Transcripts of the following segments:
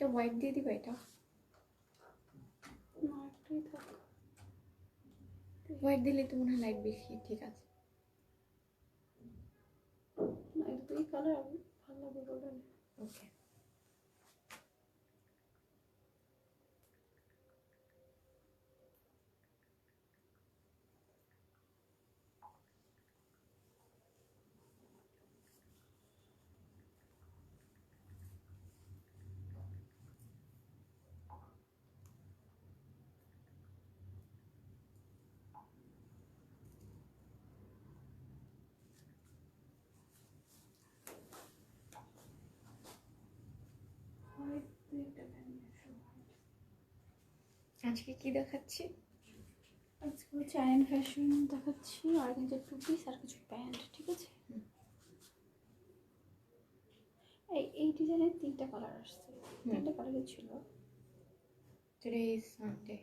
একটা হোয়াইট দিয়ে দিবা, এটা না একটাই থাক, হোয়াইট দিলে তো মনে হয় লাইট বেশি। ঠিক আছে, না এটা দুই কালার ভালো লাগবে বলে। ওকে। আজকে কি দেখাচ্ছি? আজকে হচ্ছে আয়রন ফ্যাশন দেখাচ্ছি, আর কিন্তু টু পিস আর কিছু প্যান্ট, ঠিক আছে? এই ডিজাইনের 3টা কালার আসছে, 3টা কালারই ছিল। Today is Sunday.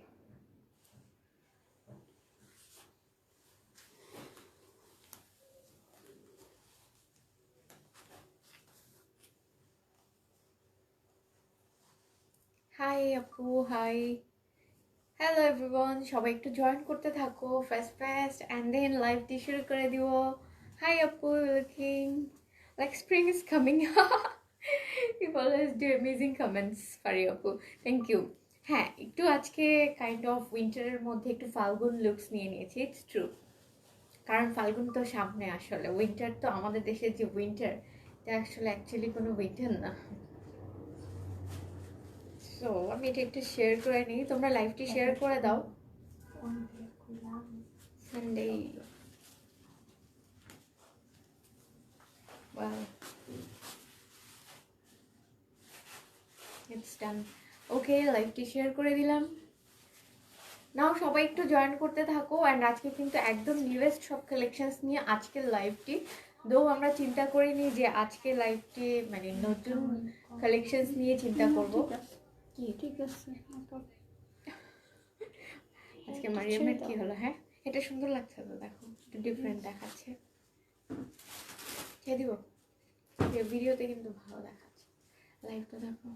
হাই আপু, হাই, হ্যালো এভরিওয়ান, সবাই একটু জয়েন করতে থাকো ফাস্ট ফাস্ট, অ্যান্ড দেন লাইভটি শুরু করে দিব। হাই আপু, looking like spring is coming. You always do amazing comments, পারি আপু, থ্যাংক ইউ। হ্যাঁ, একটু আজকে কাইন্ড অফ উইন্টারের মধ্যে একটু ফাল্গুন লুকস নিয়ে নিয়েছি, ইটস ট্রু। কারণ ফাল্গুন তো সামনে, আসলে উইন্টার তো আমাদের দেশের যে উইন্টার, এটা আসলে অ্যাকচুয়ালি কোনো উইন্টার না। সো আমি এটা একটু শেয়ার করে নিই, তোমরা লাইভটি শেয়ার করে দাও। Sunday, well, it's done. ওকে, লাইভটি শেয়ার করে দিলাম। নাও সবাই একটু জয়েন করতে থাকো, অ্যান্ড আজকে কিন্তু একদম নিউয়েস্ট সব কালেকশনস নিয়ে আজকের লাইভটি। দো আমরা চিন্তা করিনি যে আজকে লাইভটি মানে নতুন কালেকশনস নিয়ে চিন্তা করব। কি ঠিক আছে, আজকে মারিয়ামের কি হলো? হ্যাঁ, এটা সুন্দর লাগছে তো, দেখো একটু ডিফারেন্ট দেখাচ্ছে। কে দিব? ভিডিওতে কিন্তু ভালো দেখাচ্ছে, লাইভটা দেখো।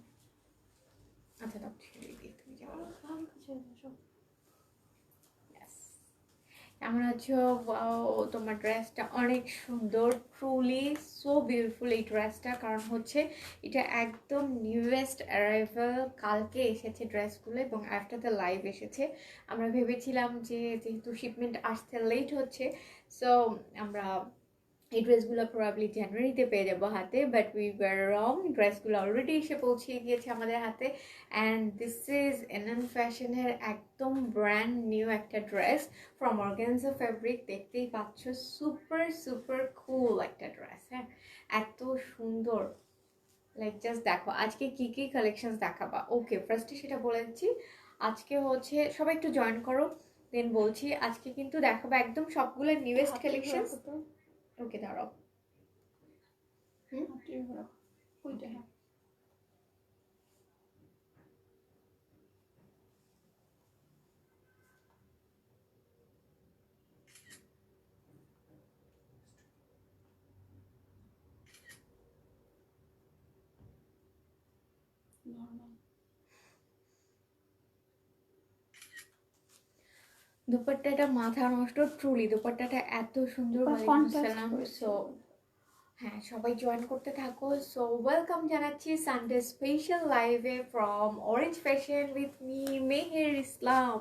আচ্ছা দাও, ছেড়ে দিয়ে তুমি যাও। কেমন আছো? ওয়াও, তোমার ড্রেসটা অনেক সুন্দর, ট্রুলি সো বিউটিফুল এই ড্রেসটা। কারণ হচ্ছে এটা একদম নিউয়েস্ট অ্যারাইভাল, কালকে এসেছে ড্রেসগুলো এবং আফটার দ্য লাইভ এসেছে। আমরা ভেবেছিলাম যে যেহেতু শিপমেন্ট আসতে লেট হচ্ছে, সো আমরা এই ড্রেসগুলো প্রবাবলি জানুয়ারিতে পেয়ে যাবো হাতে, বাট উই ওয়ার রং। ড্রেসগুলো অলরেডি এসে পৌঁছিয়ে গিয়েছে আমাদের হাতে, অ্যান্ড দিস ইজ এনএন ফ্যাশনের একদম ব্র্যান্ড নিউ একটা ড্রেস ফ্রম অর্গানজা ফ্যাব্রিক। দেখতেই পাচ্ছ, সুপার সুপার কুল একটা ড্রেস। হ্যাঁ, এত সুন্দর, লাইক জাস্ট দেখো আজকে কি কি কালেকশন দেখাবা। ওকে, ফার্স্টে সেটা বলে দিচ্ছি, আজকে হচ্ছে সবাই একটু জয়েন করো, দেন বলছি। আজকে কিন্তু দেখাবো একদম সবগুলো নিউয়েস্ট কালেকশন। ওকে দাঁড়াও, ওইটা দুপাট্টাটা মাথা নষ্ট, ট্রুলি দুপাট্টাটা এত সুন্দর। সো হ্যাঁ, সবাই জয়েন করতে থাকো। সো ওয়েলকাম জানাচ্ছি সানডে স্পেশাল লাইভে from Orange Fashion with me Meher Islam.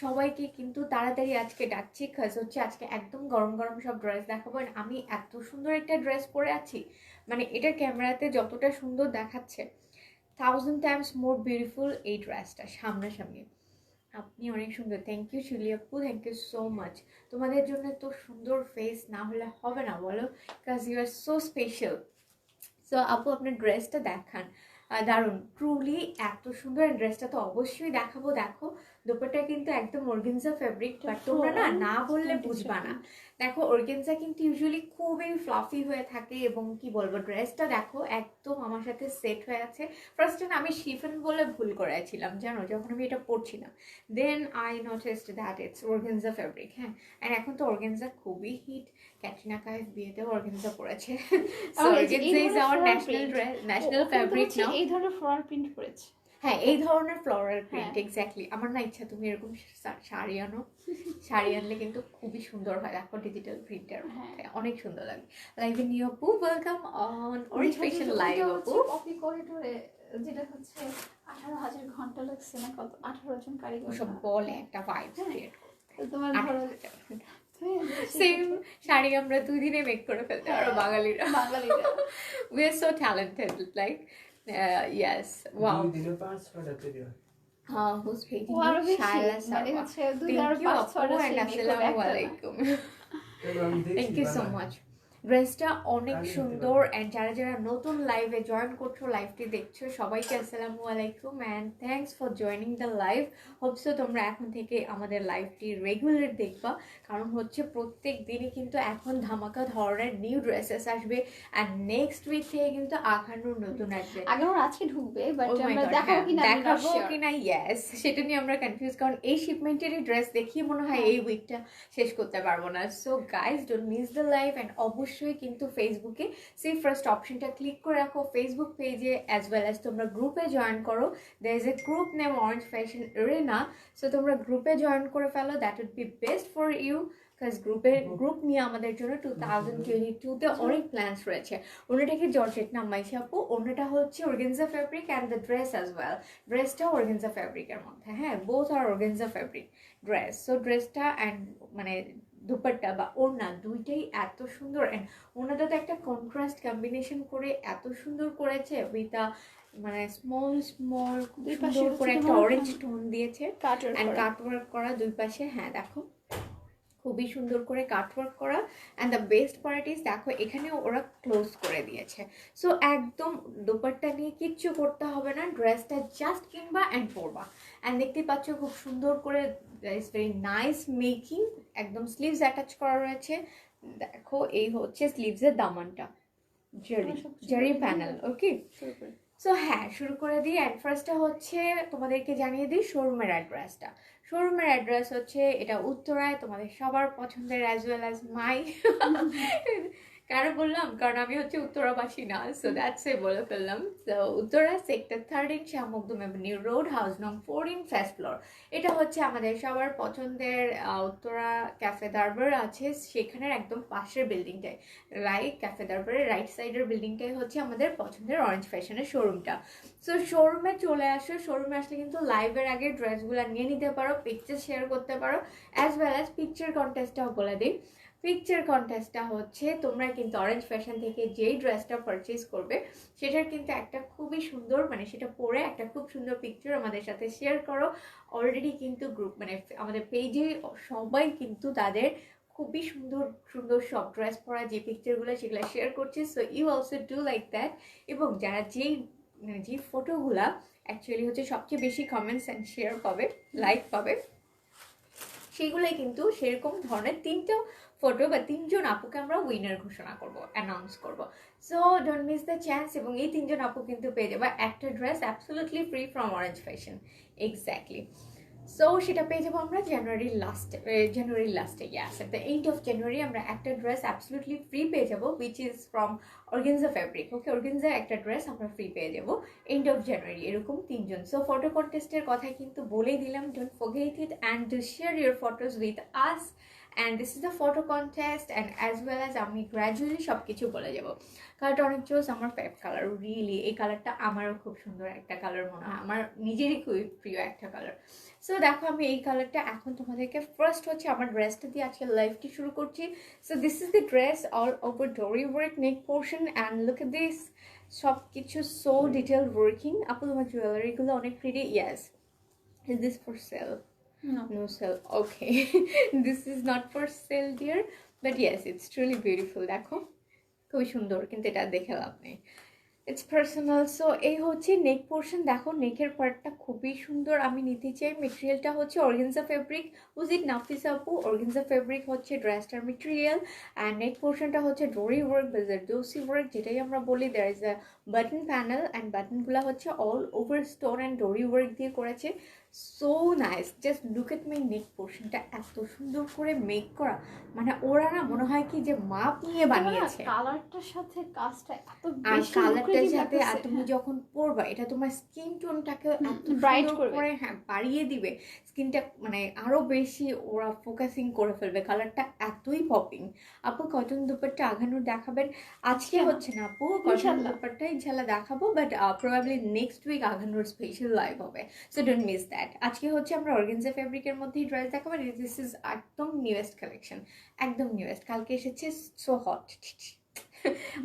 সবাইকে কিন্তু তাড়াতাড়ি আজকে ডাকছি, কাজ হচ্ছে আজকে একদম গরম গরম সব ড্রেস দেখাবো। আমি এত সুন্দর একটা ড্রেস পরে আছি, মানে এটা ক্যামেরাতে যতটা সুন্দর দেখাচ্ছে, 1000 টাইমস মোর বিউটিফুল এই ড্রেসটা সামনাসামনি। আপনি অনেক সুন্দর, থ্যাংক ইউ শিলি আপু, থ্যাংক ইউ সো মাচ। তোমাদের জন্য তো সুন্দর ফেস না হলে হবে না বলো, because you are so special. So আপু আপনার ড্রেসটা দেখান, দারুণ, ট্রুলি এত সুন্দর। ড্রেসটা তো অবশ্যই দেখাবো, দেখো দোপাট্টা কিন্তু একদম অর্গানজা ফেব্রিক, বাট তোমরা না বললে বুঝবা না। দেখো অর্গানজা কিন্তু ইউজুয়ালি খুবই ফ্লাফি হয়ে থাকে, এবং কি বলবো ড্রেসটা দেখো একদম আমার সাথে সেট হয়ে আছে। ফার্স্টে না আমি শিফন বলে ভুল করেছিলাম জানো, যখন আমি এটা পরছিলাম, then I noticed that it's organza fabric. হ্যাঁ, আর এখন তো অর্গানজা খুবই হিট, ক্যাটরিনা কাইফ বিয়েতেও অর্গানজা পরেছে। So organza is our national fabric now. এই ধরনের ফ্লোরাল প্রিন্ট পরেছে। হ্যাঁ, এই ধরনের ফ্লোরাল প্রিন্ট এক্স্যাক্টলি। আমার না ইচ্ছা তুমি এরকম শাড়ি আনো, শাড়ি আনলে কিন্তু খুবই সুন্দর হয়। দেখো ডিজিটাল প্রিন্টের মধ্যে অনেক সুন্দর লাগে। লাইভ ইন নিউ আপু, welcome on orange fashion live আপু। কপি করিডোরে যেটা হচ্ছে 18,000 ঘন্টা লাগছে না কত, 18 জন কারিগর সব বলে একটা ভাইব ক্রিয়েট করতে। তোমার ধরো সেম শাড়ি আমরা 2 দিনে মেক করে ফেলতে পারো বাঙালিরা। We are so talented, like yes, wow. Who's painting it? Shaila Sarwa. Thank you Appu and Assalamualaikum. Thank you so much. ড্রেসটা অনেক সুন্দর, অ্যান্ড যারা যারা নতুন লাইভে জয়েন করছো, লাইভটি দেখছো, সবাইকে আসসালামু আলাইকুম and thanks for joining the live. Hope so তোমরা এখন থেকে আমাদের লাইভটি রেগুলার দেখবা, কারণ হচ্ছে প্রত্যেক দিনই কিন্তু এখন ধামাকা ধরনের নিউ ড্রেসেস আসবে, অ্যান্ড নেক্সট উইক থেকে কিন্তু আখানুর নতুন আসবে। আগানোর আজকে ঢুকবে, বাট আমরা দেখাবো কিনা ইয়েস সেটা নিয়ে আমরা কনফিউজ, কারণ এই শিপমেন্টেরই ড্রেস দেখিয়ে মনে হয় এই উইকটা শেষ করতে পারবো না। So guys don't miss the live, and অবশ্যই কিন্তু ফেসবুকে সেই ফার্স্ট অপশনটা ক্লিক করে রাখো ফেসবুক পেজে, অ্যাজ ওয়েল অ্যাজ তোমরা গ্রুপে জয়েন করো। There is a group name Orange Fashion Arena, so তোমরা গ্রুপে জয়েন করে ফেলো, that would be best for you. Because group নিয়ে আমাদের জন্য 2022-তে অনেক প্ল্যান্স রয়েছে। ওনাটা কি জর্জেট না মাইশা আপু, ওনাটা হচ্ছে organza fabric and the dress as well. ড্রেসটাও অর্গানজা ফেব্রিকের মধ্যে, হ্যাঁ বোথ আর অর্গানজা ফেব্রিক ড্রেস। সো ড্রেসটা অ্যান্ড মানে দুপাট্টা বা ওড়না দুইটাই এত সুন্দর, অ্যান্ড ওনাটা তো একটা কন্ট্রাস্ট কম্বিনেশন করে এত সুন্দর করেছে উইথ আ মানে স্মল সুন্দর করে একটা অরেঞ্জ টোন দিয়েছে, অ্যান্ড কাটওয়ার্ক করা দুই পাশে। হ্যাঁ দেখো খুবই সুন্দর করে কাটওয়ার্ক করা, and the best part is দেখো এখানে ওরা ক্লোজ করে দিয়েছে। সো একদম দোপাট্টা নিয়ে কিচ্ছু করতে হবে না, ড্রেসটা জাস্ট কিনবা অ্যান্ড পরবা। অ্যান্ড দেখতে পাচ্ছ খুব সুন্দর করে ইটস ভেরি নাইস মেকিং, একদম স্লিভস অ্যাটাচ করা রয়েছে। দেখো এই হচ্ছে স্লিভসের দামানটা, জারি প্যানেল। ওকে, সো হ্যাঁ শুরু করে দিই। অ্যান্ড ফার্স্টটা হচ্ছে তোমাদেরকে জানিয়ে দিই শোরুমের অ্যাড্রেসটা। শোরুমের অ্যাড্রেস হচ্ছে এটা উত্তরায়, তোমাদের সবার পছন্দের অ্যাজ ওয়েল অ্যাজ মাই। কেন বললাম, কারণ আমি হচ্ছে উত্তরাবাসী না, সো দ্যাটস এ বলে ফেললাম। তো Uttara sector 13 Shah Makhdum Avenue road, house নং 14, ফার্স্ট ফ্লোর। এটা হচ্ছে আমাদের সবার পছন্দের উত্তরা ক্যাফে দারবার আছে, সেখানের একদম পাশের বিল্ডিংটায়, রাইট ক্যাফে দারবারের রাইট সাইডের বিল্ডিংটাই হচ্ছে আমাদের পছন্দের অরেঞ্জ ফ্যাশনের শোরুমটা। সো শোরুমে চলে আসো, শোরুমে আসলে কিন্তু লাইভের আগে ড্রেসগুলো নিয়ে নিতে পারো, পিকচার শেয়ার করতে পারো, অ্যাজ ওয়েল অ্যাজ পিকচার কন্টেস্টটাও বলে দিই। পিকচার কন্টেস্টটা হচ্ছে তোমরা কিন্তু অরেঞ্জ ফ্যাশন থেকে যেই ড্রেসটা পারচেজ করবে সেটার কিন্তু একটা খুবই সুন্দর মানে সেটা পরে একটা খুব সুন্দর পিকচার আমাদের সাথে শেয়ার করো। অলরেডি কিন্তু গ্রুপ মানে আমাদের পেজে সবাই কিন্তু তাদের খুবই সুন্দর সুন্দর সব ড্রেস পরা যে পিকচারগুলো সেগুলো শেয়ার করছে। So you also do like that. এবং যারা যে ফটোগুলা অ্যাকচুয়ালি হচ্ছে সবচেয়ে বেশি কমেন্টস অ্যান্ড শেয়ার পাবে, লাইক পাবে, সেগুলোই কিন্তু সেরকম ধরনের 3টা ফটো বা 3জন আপুকে আমরা উইনার ঘোষণা করব, অ্যানাউন্স করব। So don't miss the chance. এবং এই 3জন আপু কিন্তু পেয়ে যাবে একটা dress absolutely free from Orange Fashion. Exactly. So সেটা পেয়ে যাবো আমরা জানুয়ারি লাস্টে yes at the end of January আমরা একটা ড্রেস অ্যাবসলিউটলি ফ্রি পেয়ে যাবো, which is from organza fabric. Okay, organza একটা ড্রেস আমরা ফ্রি পেয়ে যাবো এন্ড অফ জানুয়ারি, এরকম 3জন। সো ফটো কন্টেস্টের কথা কিন্তু বলেই দিলাম, don't forget it and do share your photos with us. And this is the photo contest, and as well as আমি গ্র্যাজুয়ালি সব কিছু বলে যাবো। কালারটা অনেক চোজ, আমার ফেভারিট কালার, রিয়েলি এই কালারটা আমারও খুব সুন্দর একটা কালার মনে হয়, আমার নিজেরই খুবই প্রিয় একটা কালার। সো দেখো আমি এই কালারটা এখন তোমাদেরকে ফার্স্ট হচ্ছে আমার ড্রেসটা দিয়ে আজকে লাইভটি শুরু করছি। So this is the dress all over dory work neck portion, and look at this, সব কিছু সো ডিটেল ওয়ার্কিং। আপু তোমার জুয়েলারিগুলো অনেক pretty. Yes, is this for sale? No sale. Okay. This is not for sale, dear, but yes, it's truly beautiful. দেখো খুবই সুন্দর, কিন্তু এটা দেখে লাভ নেই। It's personal. সো এই হচ্ছে নেক পোর্শন, দেখো নেকের পার্টটা খুবই সুন্দর। আমি নিতে চাই মেটেরিয়ালটা হচ্ছে অর্গানজা ফেব্রিক। উজ ইট নাফিস আপু? অর্গানজা ফেব্রিক হচ্ছে ড্রেসটার মেটেরিয়াল। অ্যান্ড নেক পোর্শনটা হচ্ছে ডোরি ওয়ার্ক বা জারদোসি ওয়ার্ক, যেটাই আমরা বলি। There is a button panel and বাটনগুলো হচ্ছে all over stone and dori work দিয়ে করেছে। So nice, just look at my neck পোর্শনটা, এত সুন্দর করে মেক করা, মানে ওরা না মনে হয় কি যে মাপ নিয়ে বানিয়েছে। কালারটার সাথে কাজটা এত আর বেশি কালারটার লুক্রেটিভ সাথে আর লাগতেছে। তুমি যখন পরবা এটা তোমার স্কিন টোনটাকে এত ব্রাইট সুন্দর করবে। করে হ্যাঁ বাড়িয়ে দিবে, স্কিনটা মানে আরো বেশি ওরা ফোকাসিং করে ফেলবে। কালারটা এতই পপিং। আপু কটন দুপাট্টা আঘানুর দেখাবেন? আজকে হচ্ছে না আপু কটন ইনশাল্লাহ। দুপাট্টা, ইনশাল্লাহ দেখাবো, but probably next week Aghanoor special live হবে, সো ডোন্ট মিস দ্যাট। আজকে হচ্ছে আমরা অর্গানজা ফেব্রিকের মধ্যেই ড্রেস দেখাবো। দিস ইজ একদম নিউয়েস্ট কালেকশন, একদম নিউয়েস্ট, কালকে এসেছে, সো হট।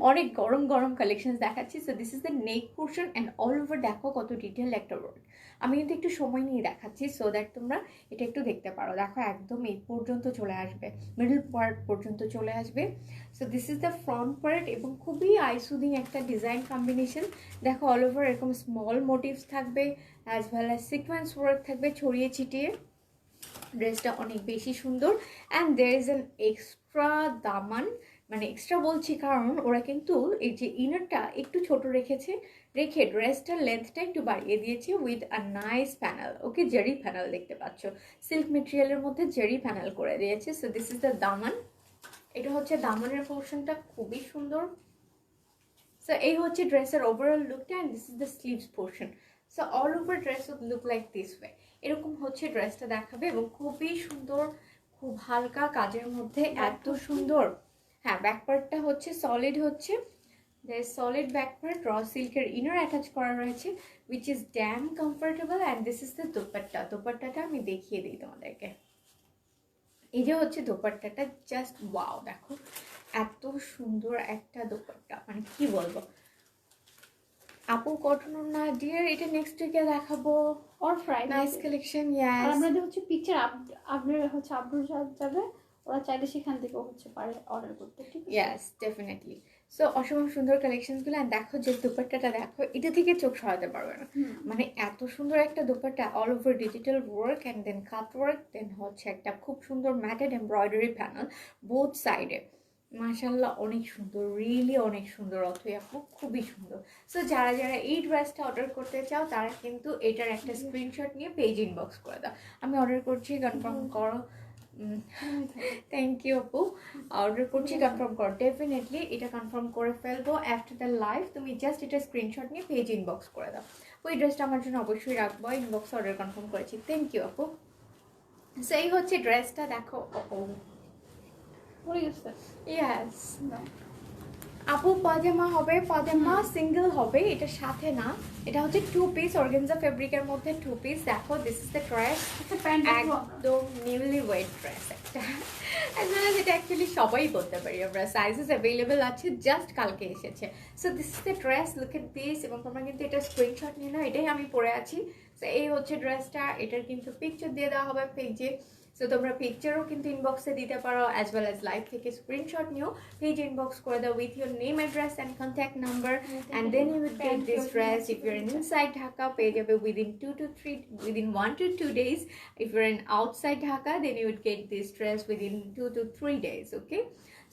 অনেক গরম গরম কালেকশন দেখাচ্ছি। So this is the neck portion and all over দেখো কত ডিটেল একটা ওয়ার্ক। আমি কিন্তু একটু সময় নিয়ে দেখাচ্ছি সো দ্যাট তোমরা এটা একটু দেখতে পারো। দেখো একদম এই পর্যন্ত চলে আসবে, মিডল পার্ট পর্যন্ত চলে আসবে। So this is the front part এবং খুবই আইসুদিং একটা ডিজাইন কম্বিনেশন। দেখো অল ওভার এরকম স্মল মোটিভস থাকবে, as well as sequence work থাকবে ছড়িয়ে ছিটিয়ে। ড্রেসটা অনেক বেশি সুন্দর। And there is an extra দামান, মানে এক্সট্রা বলছি কারণ ওরা কিন্তু এই যে ইনারটা একটু ছোট রেখেছে, রেখে ড্রেসটার লেন্থটা একটু বাড়িয়ে দিয়েছে with a nice panel. Okay, Jerry panel দেখতে পাচ্ছ, সিল্ক মেটেরিয়ালের মধ্যে জেরি প্যানেল করে দিয়েছে। সো দিস ইজ দ্য দামান। এটা হচ্ছে দামানের পোর্শনটা, খুবই সুন্দর। সো এই হচ্ছে ড্রেসের ওভারঅল লুকটা and this is the sleeves portion. So all over dress would look like this way. এরকম হচ্ছে ড্রেসটা দেখাবে এবং খুবই সুন্দর, খুব হালকা কাজের মধ্যে, এত সুন্দর। হ্যাঁ, ব্যাক পার্টটা হচ্ছে সলিড, হচ্ছে সলিড ব্যাক পার্ট, র সিল্কের ইনার অ্যাটাচ করা রয়েছে which is dam comfortable. And this is the dupatta. দোপাট্টাটা আমি দেখিয়ে দিই তোমাদেরকে। এই যে হচ্ছে দোপাট্টাটা, জাস্ট ওয়াও, দেখো এত সুন্দর একটা দোপাট্টা, মানে কি বলবো। আপু কটন না ডিয়ার, এটা নেক্সট উইকে দেখাবো। অর ফ্রাইডে নাইস কালেকশন, আর ইয়েস। আমাদের হচ্ছে পিকচার আপলোড হচ্ছে আপলোড যাবে, ওরা চাইলে সেখান থেকে হচ্ছে পারে অর্ডার করতে, ঠিক আছে? Yes, definitely. সো অসম্ভব সুন্দর কালেকশনসগুলো। আর দেখো যে দুপাট্টাটা দেখো, এটা থেকে চোখ সরাতে পারবে না, মানে এত সুন্দর একটা dupatta, all over digital work and then cut work, then হচ্ছে একটা খুব সুন্দর ম্যাটেড এমব্রয়ডারি প্যানেল বোথ সাইডে। মাশাল্লাহ অনেক সুন্দর, রিয়েলি অনেক সুন্দর। অথই আপু খুবই সুন্দর। সো যারা যারা এই ড্রেসটা অর্ডার করতে চাও তারা কিন্তু এটার একটা স্ক্রিনশট নিয়ে পেজ ইনবক্স করে দাও। আমি অর্ডার করছি, কনফার্ম করো। থ্যাংক ইউ আপু, অর্ডার করছি, কনফার্ম করো। ডেফিনেটলি এটা কনফার্ম করে ফেলবো আফটার দ্য লাইভ। তুমি জাস্ট এটা স্ক্রিনশট নিয়ে পেজ ইনবক্স করে দাও। ওই ড্রেসটা আমার জন্য অবশ্যই রাখবো, ইনবক্সে অর্ডার কনফার্ম করেছি। থ্যাংক ইউ আপু। সো এই হচ্ছে ড্রেসটা, দেখো। পড়ে গেছে। ইয়েস আপু, পাজামা হবে, পাজামা সিঙ্গেল হবে, এটা সাথে না। এটা হচ্ছে টু পিস অর্গানজা ফেব্রিকের মধ্যে টু পিস। দেখো দিস ইজ দ্য ড্রেস, একদম নিউলি ওয়েট ড্রেস একটা। এটা অ্যাকচুয়ালি সবাই বলতে পারি আমরা, সাইজেস অ্যাভেলেবেল আছে, জাস্ট কালকে এসেছে। So this is the dress, look at this. এবং তোমরা কিন্তু এটা স্ক্রিনশট নিয়ে নাও, এটাই আমি পরে আছি। সো এই হচ্ছে ড্রেসটা, এটার কিন্তু পিকচার দিয়ে দেওয়া হবে পেজে। সো তোমরা পিকচারও কিন্তু ইনবক্সে দিতে পারো, অ্যাজ ওয়েল অ্যাজ লাইভ থেকে স্ক্রিনশট নিয়েও পেজ ইনবক্স করে দাও with your name, address and contact number, and then you will get this dress. If you're inside Dhaka পেয়ে যাবে within 1 to 2 days. If you're in outside Dhaka, then you would get this dress within 2 to 3 days. Okay,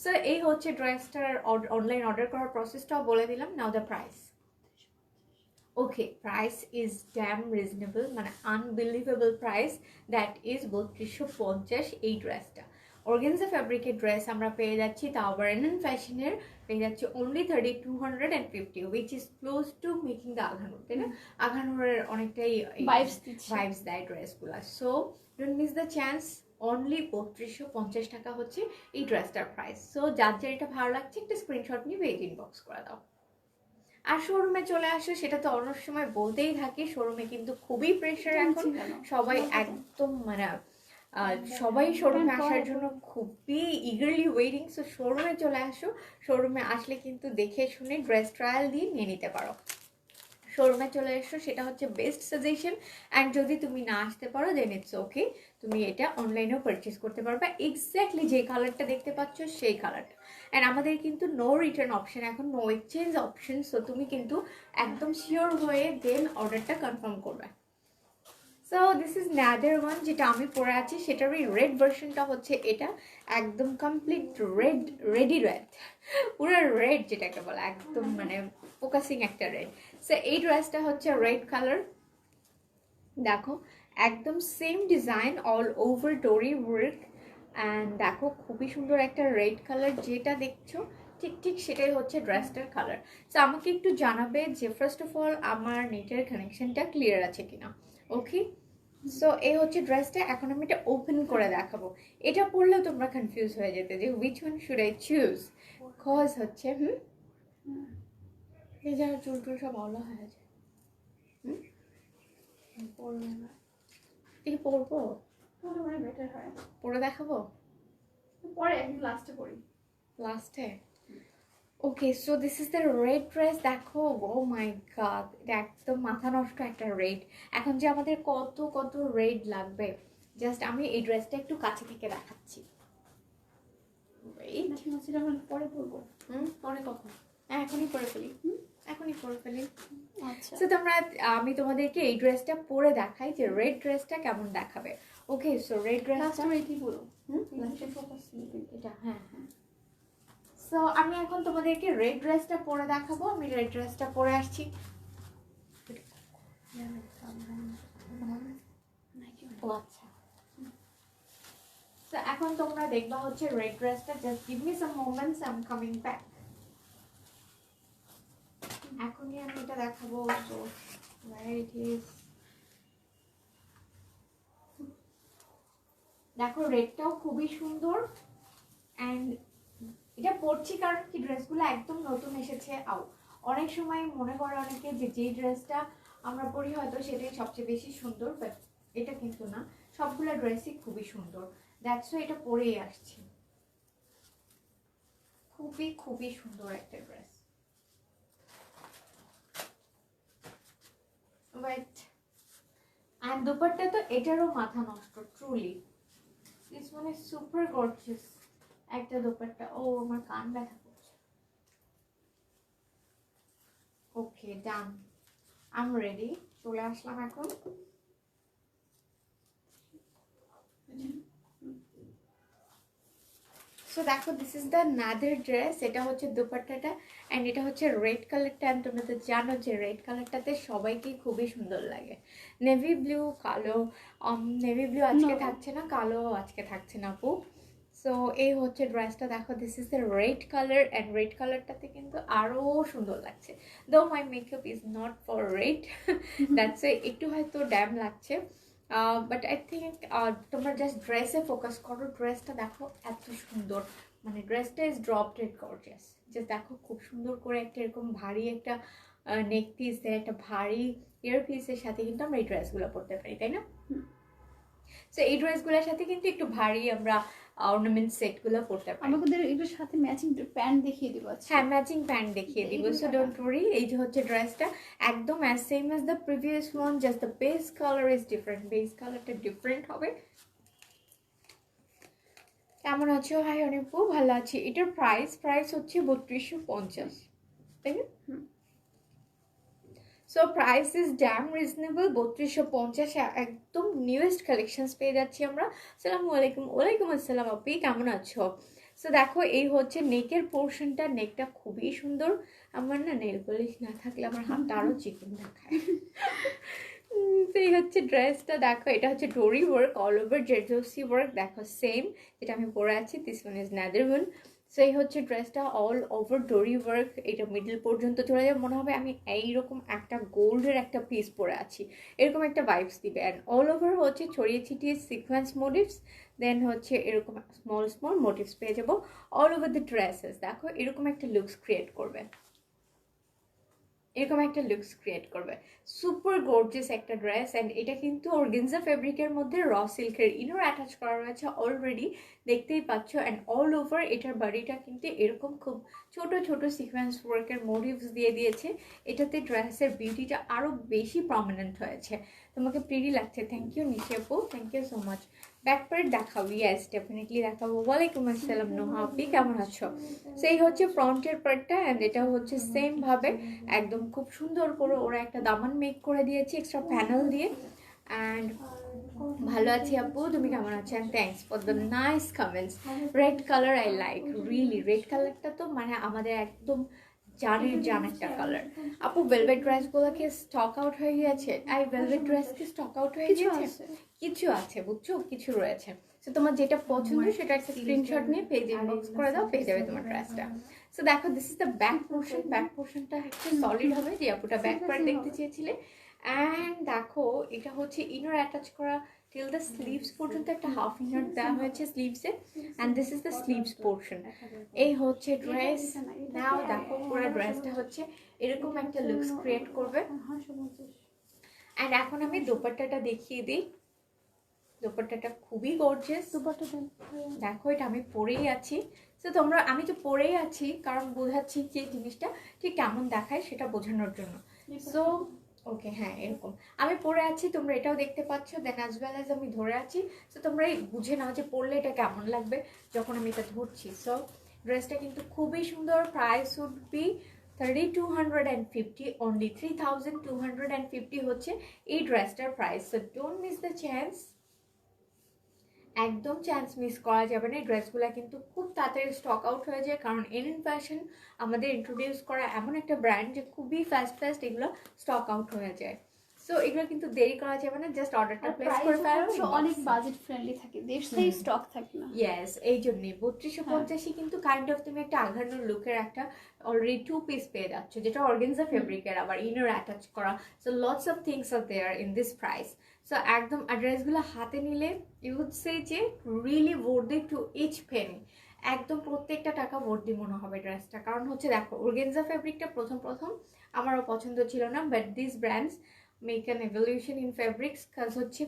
so এই হচ্ছে ড্রেসটার online order করার প্রসেসটাও বলে দিলাম। Now the price. Okay, price is damn reasonable, মানে আনবিলিভেবল প্রাইস। দ্যাট ইজ 3250 এই ড্রেসটা। অর্গানজা ফ্যাব্রিকের ড্রেস আমরা পেয়ে যাচ্ছি, তাও আবার এনএন ফ্যাশনের পেয়ে যাচ্ছি only 3250, which is close to making the Aghanoor, তাই না? আঘানুরের অনেকটাই ভাইবস দেয় ড্রেসগুলো। So don't miss the chance. Only 3250 টাকা হচ্ছে এই ড্রেসটার প্রাইস। সো যার যার এটা ভালো লাগছে একটা স্ক্রিনশট নিয়ে পেজ ইনবক্স করে দাও। আর শোরুমে চলে আসো, সেটা তো অন্য সময় বলতেই থাকি, শোরুমে কিন্তু খুবই প্রেশার এখন, সবাই একদম মানে সবাই শোরুমে আসার জন্য খুবই ইগারলি ওয়েটিং। সো শোরুমে চলে আসো, শোরুমে আসলে কিন্তু দেখে শুনে ড্রেস ট্রায়াল দিয়ে নিয়ে নিতে পারো। শোরুমে চলে এসো, সেটা হচ্ছে বেস্ট সাজেশন। অ্যান্ড যদি তুমি না আসতে পারো দেন ইটস ওকে, তুমি এটা অনলাইনেও পারচেস করতে পারবে। এক্স্যাক্টলি যে কালারটা দেখতে পাচ্ছ সেই কালারটা, অ্যান্ড আমাদের কিন্তু নো রিটার্ন অপশন, এখন নো এক্সচেঞ্জ অপশন। সো তুমি কিন্তু একদম শিওর হয়ে দেন অর্ডারটা কনফার্ম করবে। So this is another one, যেটা আমি পরে আছি সেটারই রেড ভার্সনটা হচ্ছে এটা, একদম কমপ্লিট রেড, রেডি রেড, পুরো রেড যেটাকে বলে, একদম মানে ফোকাসিং একটা রেড। সো এই ড্রেসটা হচ্ছে রেড কালার, দেখো একদম same design all over dory work, and দেখো খুবই সুন্দর একটা রেড কালার, যেটা দেখছো ঠিক ঠিক সেটাই হচ্ছে ড্রেসটার কালার। সো আমাকে একটু জানাবে যে ফার্স্ট অফ অল আমার নেটের কানেকশনটা ক্লিয়ার আছে কিনা। ওকে, সো এই হচ্ছে ড্রেসটা। এখন আমি এটা ওপেন করে দেখাবো। এটা পরলেও তোমরা কনফিউজ হয়ে যেতে যে which one should I choose, cause হচ্ছে এই যেন চুল টুল সব আওলা হয়ে আছে। পরবে না, এটা পরবো, তাহলে মানে বেটার হয়। পরে দেখাবো পরে একদম লাস্টে পরি। লাস্টে। Okay, so this is the red dress. দেখো, ও মাই গড, এটা একদম মাথা নষ্ট একটা রেড। এখন যে আমাদের কত কত রেড লাগবে, জাস্ট আমি এই ড্রেসটা একটু কাছে থেকে দেখাচ্ছি। Wait, সেটা আমরা পরে পরবো। পরে কখন? এখনই পরে ফেলি, এখনই পরে ফেলি। আচ্ছা, সো তোমরা, আমি তোমাদেরকে এই ড্রেসটা পরে দেখাই যে রেড ড্রেসটা কেমন দেখাবে। ওকে, সো রেড ড্রেসটা লাস্টে এটাই বলো। লাস্টে ফোকাস এটা, হ্যাঁ হ্যাঁ। সো আমি এখন তোমাদেরকে রেড ড্রেসটা পরে দেখাবো। আমি রেড ড্রেসটা পরে আসছি। ও আচ্ছা, তো এখন তোমরা দেখবা হচ্ছে রেড ড্রেসটা। Just give me some moments, I am coming back. এখনই আমি এটা দেখাবো। সো where it is, দেখো রেডটাও খুবই সুন্দর। অ্যান্ড এটা পরছি কারণ কি ড্রেসগুলো একদম নতুন এসেছে। অনেক সময় মনে করে অনেকে যে যেই ড্রেসটা আমরা পরি হয়তো সেটাই সবচেয়ে বেশি সুন্দর, বাট এটা কিন্তু না, সবগুলো ড্রেসই খুবই সুন্দর। দ্যাটস ওয়াই এটা পরেই আসছি। খুবই খুবই সুন্দর একটা ড্রেস। বাট অ্যান্ড দুপাট্টা তো এটারও মাথা নষ্ট, truly this one is super gorgeous একটা দুপাট্টা। ও আমার কান ব্যথা করছে। ওকে, ডান, আই এম রেডি, চলে আসলাম এখন। সো দেখো, this is the another dress. এটা হচ্ছে দুপাট্টাটা, অ্যান্ড এটা হচ্ছে রেড কালারটা। অ্যান্ড তোমরা তো জানো যে রেড কালারটাতে সবাইকেই খুবই সুন্দর লাগে। নেভি ব্লু, কালো, নেভি ব্লু আজকে থাকছে না, কালো আজকে থাকছে না আপু। সো এই হচ্ছে ড্রেসটা। দেখো, this is the red colour, and red কালারটাতে কিন্তু আরও সুন্দর লাগছে। Though my makeup is not for red, that's একটু হয়তো ড্যাম লাগছে। বাট আই থিঙ্ক তোমরা জাস্ট ড্রেসে ফোকাস করো। ড্রেসটা দেখো এত সুন্দর, মানে ড্রেসটা is drop dead gorgeous. Just দেখো খুব সুন্দর করে একটা এরকম ভারী একটা নেক পিস, একটা ভারী ইয়ার পিসের সাথে কিন্তু আমরা এই ড্রেসগুলো পরতে পারি, তাই না? সো এই ড্রেসগুলোর সাথে কিন্তু একটু ভারী আমরা অর্নামেন্ট সেটগুলো পরতে পারি। আমাদের এগুলোর সাথে ম্যাচিং প্যান্ট দেখিয়ে দিব। হ্যাঁ, ম্যাচিং প্যান্ট দেখিয়ে দিব। So don't worry. এই যে হচ্ছে ড্রেসটা একদম as same as the previous one, just the base colour is different. Base কালারটা ডিফারেন্ট হবে। কেমন আছো? হাই অনিপু, ভালো আছি। এটার প্রাইস হচ্ছে 3250, তাই না? So price is damn reasonable. 3250 একদম নিউয়েস্ট কালেকশনস পেয়ে যাচ্ছি আমরা। আসসালামু আলাইকুম। ওয়ালাইকুম আসসালাম আপি, কেমন আছো? সো দেখো, এই হচ্ছে নেকের পোর্শনটা। নেকটা খুবই সুন্দর। আমার না নেল পলিশ না থাকলে আমার হাতটা আরও চিকন দেখায়। তো এই হচ্ছে ড্রেসটা। দেখো, এটা হচ্ছে ডোরি work, all over zardozi work. দেখো সেম যেটা আমি পরে আছি, this one is another one. So এই হচ্ছে ড্রেসটা, অল ওভার ডোরি ওয়ার্ক। এটা মিডল পর্যন্ত চলে যাবে, মনে হবে আমি এইরকম একটা গোল্ডের একটা পিস পরে আছি, এরকম একটা ভাইবস দিবে। অ্যান্ড অল ওভার হচ্ছে ছড়িয়ে ছিটিয়ে সিকোয়েন্স মোটিভস, দেন হচ্ছে এরকম স্মল স্মল মোটিভস পেয়ে যাবো অল ওভার দ্য ড্রেসেস। দেখো এরকম একটা লুকস ক্রিয়েট করবে, এরকম একটা লুকস ক্রিয়েট করবে। সুপার গর্জিয়াস একটা ড্রেস। অ্যান্ড এটা কিন্তু অর্গানজা ফেব্রিকের মধ্যে র সিল্কের ইনার অ্যাটাচ করা রয়েছে অলরেডি, দেখতেই পাচ্ছ। অ্যান্ড অল ওভার এটার বডিটা কিন্তু এরকম খুব ছোট ছোট সিকোয়েন্স ওয়ার্কের মোটিভস দিয়ে দিয়েছে। এটাতে ড্রেসের বিউটিটা আরও বেশি প্রমিনেন্ট হয়েছে। তোমাকে প্রিটি লাগছে। থ্যাংক ইউ নিশি আপু, thank you so much. Back part দেখাবো, ইয়েস ডেফিনেটলি দেখাবো। ওয়ালাইকুম আসসালাম নোহা, আপনি কেমন আছো? সেই হচ্ছে ফ্রন্টের পার্টটা, অ্যান্ড এটা হচ্ছে সেম ভাবে একদম খুব সুন্দর করে ওরা একটা দামান মেক করে দিয়েছে এক্সট্রা প্যানেল দিয়ে। অ্যান্ড ভালো আছি আপু, তুমি কেমন আছো? And thanks for the nice comments. Red colour I like really, red কালারটা তো মানে আমাদের একদম জান একটা কালার। আপু ভেলভেট ড্রেসগুলো কি স্টক আউট হয়ে গিয়েছে? এই ভেলভেট ড্রেস কি স্টক আউট হয়ে গিয়েছে? কিছু আছে বুঝছো, কিছু রয়েছে। তো তোমার যেটা পছন্দ সেটা একটা স্ক্রিনশট নিয়ে পেজ ইনবক্স করে দাও, পেয়ে যাবে তোমার ড্রেসটা। সো দেখো, this is the back portion. Back পোর্শনটা একটু সলিড হবে, যে আপুটা ব্যাক পার্ট দেখতে চেয়েছিলে। অ্যান্ড দেখো, এটা হচ্ছে ইনার অ্যাটাচ করা টিল দ্য স্লিভস পর্যন্ত একটা হাফ ইনার দেওয়া হয়েছে স্লিভসে, and this is the sleeves portion. এই হচ্ছে ড্রেস। নাও দেখো পুরো ড্রেসটা হচ্ছে এরকম একটা লুকস ক্রিয়েট করবে। অ্যান্ড এখন আমি দোপাট্টাটা দেখিয়ে দিই। দোপাট্টাটা খুবই গর্জিয়াস। দেখো, এটা আমি পরেই আছি। তো তোমরা, আমি তো পরেই আছি কারণ বোঝাচ্ছি যে জিনিসটা ঠিক কেমন দেখায় সেটা বোঝানোর জন্য। সো ওকে, হ্যাঁ এরকম আমি পরে আছি, তোমরা এটাও দেখতে পাচ্ছ। দেন অ্যাজ ওয়েল অ্যাজ আমি ধরে আছি। সো তোমরা বুঝে নাও যে পরলে এটা কেমন লাগবে যখন আমি এটা ধরছি। সো ড্রেসটা কিন্তু খুবই সুন্দর। প্রাইস উড বি 3250, অনলি 3250 হচ্ছে এই ড্রেসটার price. So don't miss the chance, একদম চান্স মিস করা যাবে না। এই ড্রেসগুলো কিন্তু খুব তাড়াতাড়ি স্টক আউট হয়ে যায়, কারণ এনএন ফ্যাশন আমাদের ইন্ট্রোডিউস করা এমন একটা ব্র্যান্ড যে খুবই ফাস্ট এগুলো স্টক আউট হয়ে যায়। সো এগুলো কিন্তু দেরি করা যাবে না, জাস্ট অর্ডারটা প্লেস করে ফেলুন। অনেক বাজেট ফ্রেন্ডলি থাকে, দেশটাই স্টক থাকে না। ইয়েস, এই জন্যই 3250 কিন্তু কাইন্ড অফ তুমি একটা আঘানো লুকের একটা অলরেডি 2 পিস পেয়ে যাচ্ছ, যেটা অর্গানজা ফেব্রিকের, আবার ইনার অ্যাটাচ করা। So lots of things are there in this price. So একদম ড্রেসগুলো হাতে নিলে ইউ উড সে যে really worthy to each penny. একদম প্রত্যেকটা টাকা ওয়ার্থি মনে হবে ড্রেসটা। কারণ হচ্ছে দেখো, অর্গানজা ফেব্রিকটা প্রথম আমারও পছন্দ ছিল না, but this brands make an evolution in fabrics. কাজ হচ্ছে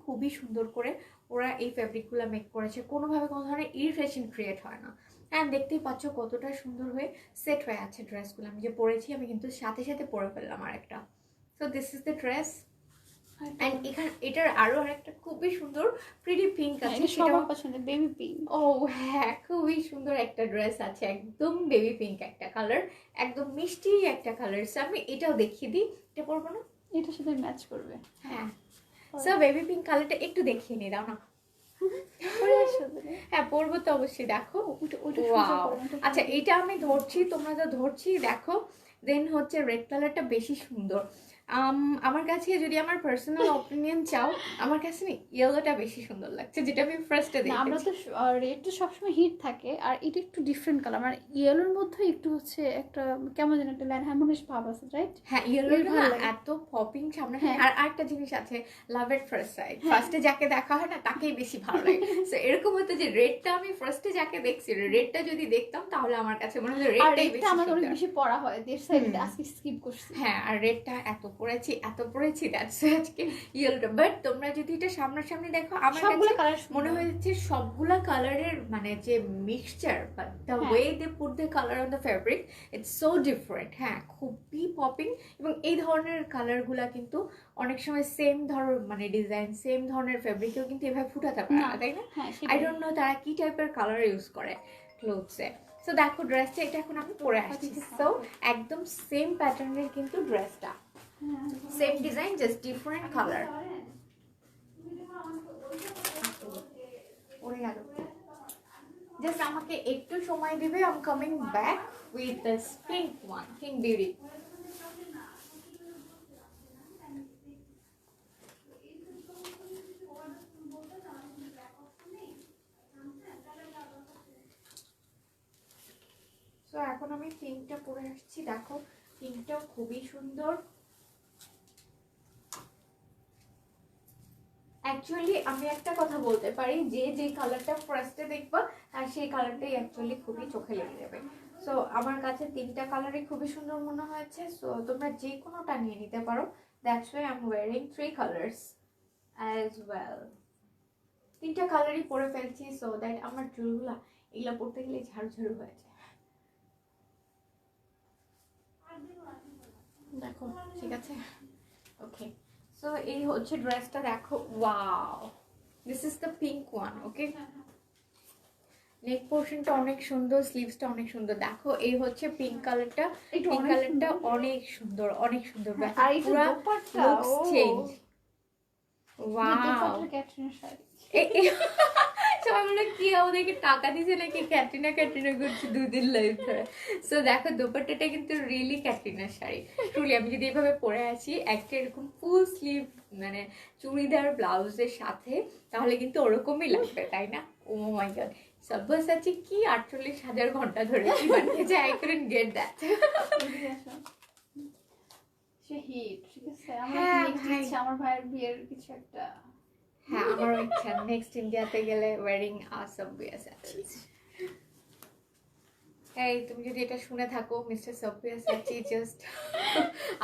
খুবই সুন্দর করে ওরা এই ফেব্রিকগুলো মেক করেছে, কোনোভাবে কোনো ধরনের ইরিটেশন ক্রিয়েট হয় না। অ্যান্ড দেখতেই পাচ্ছ কতটা সুন্দর হয়ে সেট হয়ে আছে ড্রেসগুলো। আমি যে পরেছি, আমি কিন্তু সাথে পরে ফেললাম আরেকটা। So this is the dress. And এখানে এটার আরো আরেকটা খুবই সুন্দর প্রিটি পিঙ্ক আছে, সবার পছন্দ বেবি পিঙ্ক। ও হ্যাঁ, খুবই সুন্দর একটা ড্রেস আছে, একদম বেবি পিঙ্ক একটা কালার, একদম মিষ্টি একটা কালার। সো আমি এটাও দেখিয়ে দিই, এটা পরবো না? এটার সাথে ম্যাচ করবে। হ্যাঁ, সো বেবি পিঙ্ক কালারটা একটু দেখিয়ে নি, দাও না। হ্যাঁ পরবো তো অবশ্যই। দেখো, আচ্ছা এটা আমি ধরছি, তোমরা তো ধরছি দেখো। দেন হচ্ছে রেড কালারটা বেশি সুন্দর। আমার কাছে যদি আমার পার্সোনাল অপিনিয়ন চাও, আমার কাছে না ইয়েলোটা বেশি সুন্দর লাগছে, যেটা আমি ফার্স্টে দেখি। আমরা তো রেড তো সবসময় হিট থাকে, আর এটা একটু ডিফারেন্ট কালার, মানে ইয়েলোর মধ্যে একটু হচ্ছে একটা কেমন যেন একটা লাইন হারমোনিয়াস ভাব আছে, রাইট? হ্যাঁ, ইয়েলোটা না এত পপিং সামনে। আর আরেকটা জিনিস আছে, লাভ এট ফার্স্ট সাইট, ফার্স্টে যাকে দেখা হয় না তাকেই বেশি ভালো লাগে। সো এরকম হতো যে রেডটা আমি ফার্স্টে যাকে দেখছি, রেডটা যদি দেখতাম তাহলে আমার কাছে মনে হয় রেডটাই বেশি। আমার অনেক বেশি পড়া হয় দেশ সাইডে, আজকে স্কিপ করছি। হ্যাঁ, আর রেডটা এত পড়েছি দ্যাটস আজকে ইয়েলোটা। বাট তোমরা যদি এটা সামনাসামনি দেখো, আমার কাছে মনে হয়েছে সবগুলা কালারের মানে যে mixture, but the way they put the colour on the fabric, it's so different. হ্যাঁ, খুবই পপিং। এবং এই ধরনের কালারগুলা কিন্তু অনেক সময় সেম মানে ডিজাইন, সেম ধরনের ফেব্রিকেও কিন্তু এভাবে ফুটাতে পারে না, তাই না? আই ডোন্ট নো তারা কি টাইপের কালার ইউজ করে ক্লোথসে। সো দেখো ড্রেসটা, এটা এখন আমি পরে আসছি। সো একদম সেম প্যাটার্নের কিন্তু ড্রেসটা, same design, just different colour. পরে গেল, জাস্ট আমাকে একটু সময় দিবে। I am coming back with this pink one, pink beauty. তো এখন আমি পিঙ্কটা পরে আসছি। দেখো, পিঙ্কটাও খুবই সুন্দর। অ্যাকচুয়ালি আমি একটা কথা বলতে পারি, যে কালারটা ফার্স্টে দেখবা আর সেই কালারটাই অ্যাকচুয়ালি খুবই চোখে লেগে যাবে। সো আমার কাছে তিনটা কালারই খুবই সুন্দর মনে হয়েছে। সো তোমরা যে কোনোটা নিয়ে নিতে পারো। That's why I am wiring 3 colours as well. তিনটা কালারই পরে ফেলছি, সো দ্যাট আমার চুলগুলা এগুলা পরতে গেলে ঝাড়ু হয়ে যায়। দেখো, ঠিক আছে, ওকে। সো এই হচ্ছে ড্রেসটা, দেখো wow this is the pink one. Okay, neck পোর্শনটা অনেক সুন্দর, স্লিভসটা অনেক সুন্দর। দেখো এই হচ্ছে পিঙ্ক কালারটা, পিঙ্ক কালারটা অনেক সুন্দর, অনেক সুন্দর। আর এটা পুরো dupatta, looks change. Wow, dupatta Katrina sari. সবাই বলে কি আমাদেরকে টাকা দিছে নাকি ক্যাটরিনা ক্যাটরিনা করছে 2 দিন লাইভ ধরে। সো দেখো দোপাট্টাটা কিন্তু রিয়েলি ক্যাটরিনার শাড়ি। ট্রুলি আমি যদি এভাবে পরে আছি একটা এরকম ফুল স্লিভ মানে চুড়িদার ব্লাউজের সাথে, তাহলে কিন্তু ওরকমই লাগবে, তাই না? ও মাই গড, সব্যসাচী কি 48,000 ঘন্টা ধরে কি বানিয়েছে, I couldn't get that. Say hit, ঠিক আছে। হ্যাঁ, আমার নেক্সট ইচ্ছা আমার ভাইয়ের বিয়ের কিছু একটা। হ্যাঁ, আমারও ইচ্ছা নেক্সট ইন্ডিয়াতে গেলে ওয়ারিং সব্যসাচী। এই তুমি যদি এটা শুনে থাকো মিস্টার সব্যসাচী, জাস্ট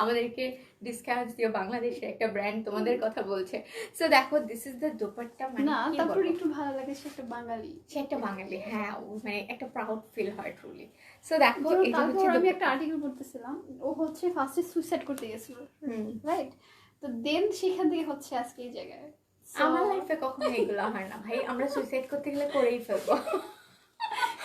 আমাদেরকে ডিসকাউন্ট দিও, বাংলাদেশের একটা ব্র্যান্ড তোমাদের কথা বলছে। সো দেখো দিস ইজ দ্য দোপাট্টা। মানে না, কি তারপর বলবো, একটু ভালো লাগে, সে একটা বাঙালি, সে একটা বাঙালি। হ্যাঁ, মানে একটা প্রাউড ফিল হয় ট্রুলি। সো দেখো যেমন এটা তারপর হচ্ছে আমি একটা দোপাট্টা। আর্টিকেল পড়তেছিলাম, ও হচ্ছে ফার্স্টে সুইসাইড করতে গেছিল, হুম, রাইট? তো দেন সেখান থেকে হচ্ছে আজকে এই জায়গায়। So, আমার লাইফে কখনো এগুলো হয় না ভাই, আমরা সুইসাইড করতে গেলে করেই ফেলবো।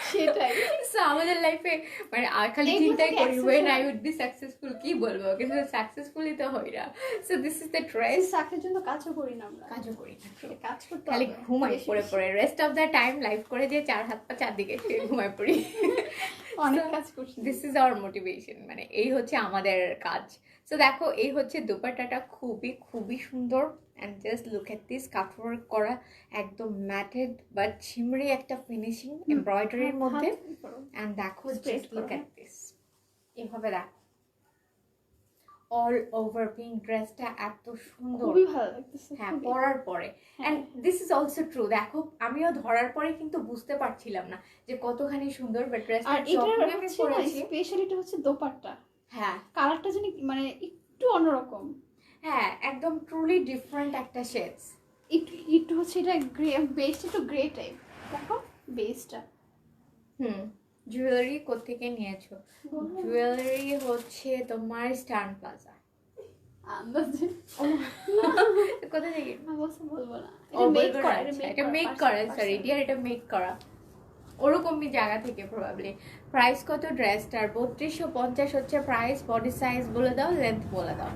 সেটাই। সো আমাদের লাইফে মানে আর খালি এগুলো চিন্তাই থেকে করি access when I হয়। would be successful, কি বলবো, কিন্তু সাকসেসফুলি তো হই না। So this is the dress. চাকরির জন্য কাজও করি না আমরা, কাজও করি না, এটা কাজ করতে খালি হবে, ঘুমাই বেশি পড়ে বেশি। পড়ে, rest of the time life করে দিয়ে 4 হাত পা চারদিকে শুয়ে ঘুমাই পড়ি। অনেক কাজ করছি। দিস ইজ আওয়ার মোটিভেশন, মানে এই হচ্ছে আমাদের কাজ। সো দেখো এই হচ্ছে দোপাট্টাটা, খুবই খুবই সুন্দর। And just look at this, cutwork করা, একদম ম্যাটেড বাট ছিমড়ি একটা ফিনিশিং এমব্রয়ডারির মধ্যে। অ্যান্ড দেখো জাস্ট লুক এট দিস, এভাবে দেখো অল ওভার পিঙ্ক ড্রেসটা এত সুন্দর, খুবই ভালো লাগতেছে। হ্যাঁ পরার পরে। And this is also true, দেখো আমিও ধরার পরে কিন্তু বুঝতে পারছিলাম না যে কতখানি সুন্দর, বাট ড্রেসটা আর এটার যখন আমি হচ্ছে না, পরেছি, স্পেশালিটি হচ্ছে দোপাট্টা, হ্যাঁ কালারটা জানি মানে একটু অন্যরকম, হ্যাঁ একদম ট্রুলি ডিফারেন্ট একটা শেডস। একটু একটু হচ্ছে এটা গ্রে, বেসটা একটু গ্রে টাইপ, দেখো বেসটা। জুয়েলারি কোত্থেকে নিয়েছো? জুয়েলারি হচ্ছে তোমার স্টার প্লাজা। আন্দাজে কোথা থেকে? অবশ্য বলবো না, ও বলবো না, আচ্ছা, এটা মেক করা, সরি ডিয়ার, এটা মেক করা ওরকমই জায়গা থেকে প্রবাবলি। প্রাইস কত ড্রেসটার? 3250 হচ্ছে প্রাইস। বডি সাইজ বলে দাও, লেন্থ বলে দাও।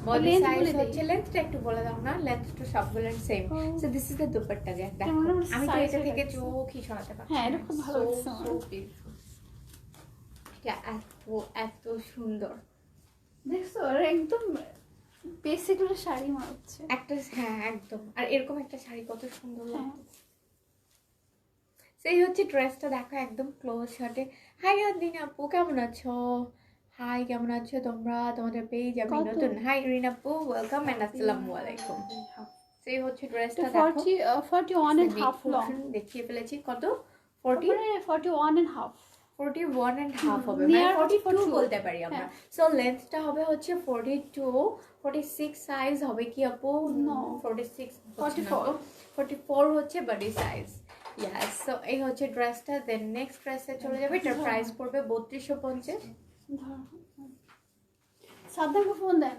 বডি Length সাইজ বলে দেই। হচ্ছে, লেন্থটা একটু বলে দাও না, লেন্থ তো সবগুলোর same. So this is the dupatta. দেখ দেখো আমার আমি তো size এটা হয়ে থেকে যাচ্ছে। চোখই সরাতে পারছি হ্যাঁ, না। এটা খুব ভালো So, লাগছে আমার। so beautiful। এটা এত এত সুন্দর দেখছো, আর একদম বেসিক শাড়ি মারছে একটা, হ্যাঁ একদম। আর এরকম একটা শাড়ি কত সুন্দর হ্যাঁ। লাগতো। সেই হচ্ছে ড্রেসটা, দেখো একদম ক্লোজ শটে। হাই আদিন আপু, কেমন আছো? হাই, কেমন আছো তোমরা? তোমাদের পেজ আমি কত? নতুন। হাই রিন আপু, ওয়েলকাম এন্ড আসসালামু আলাইকুম। সেই হচ্ছে ড্রেসটা, এটা দেখো 41 and half লং, দেখিয়ে ফেলেছি। কত? 40 41 and half, 41 and half হবে, near মানে 42 42 বলতে পারি আমরা। হ্যাঁ। সো লেন্থটা হবে হচ্ছে 42, 46 সাইজ হবে কি আপু? No, 46 44 44 হচ্ছে বডি সাইজ। ইয়াস, সো এই হচ্ছে ড্রেসটা। দেন নেক্সট ড্রেসে চলে যাবে। এটার প্রাইস পড়বে 3250। সাদ্দামকে ফোন দেন।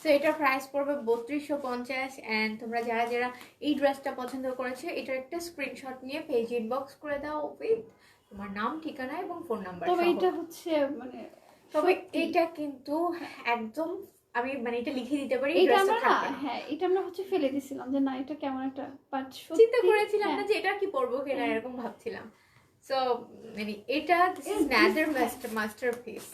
তো এটার প্রাইস পড়বে 3250। অ্যান্ড তোমরা যারা যারা এই ড্রেসটা পছন্দ করেছে, এটার একটা স্ক্রিনশট নিয়ে পেজ ইনবক্স করে দাও উইথ তোমার নাম, ঠিকানা এবং ফোন নাম্বার। তবে এটা হচ্ছে মানে, তবে এটা কিন্তু একদম আমি মানে এটা লিখে দিতে পারি, এটা ড্রেসটা আমরা না, থাকবে না। হ্যাঁ এটা আমরা হচ্ছে ফেলে দিছিলাম যে না এটা কেমন একটা, বাট চিন্তা করেছিলাম না যে এটা কি পরবো কিনা, এরকম ভাবছিলাম। সো মানে এটা this is another masterpiece.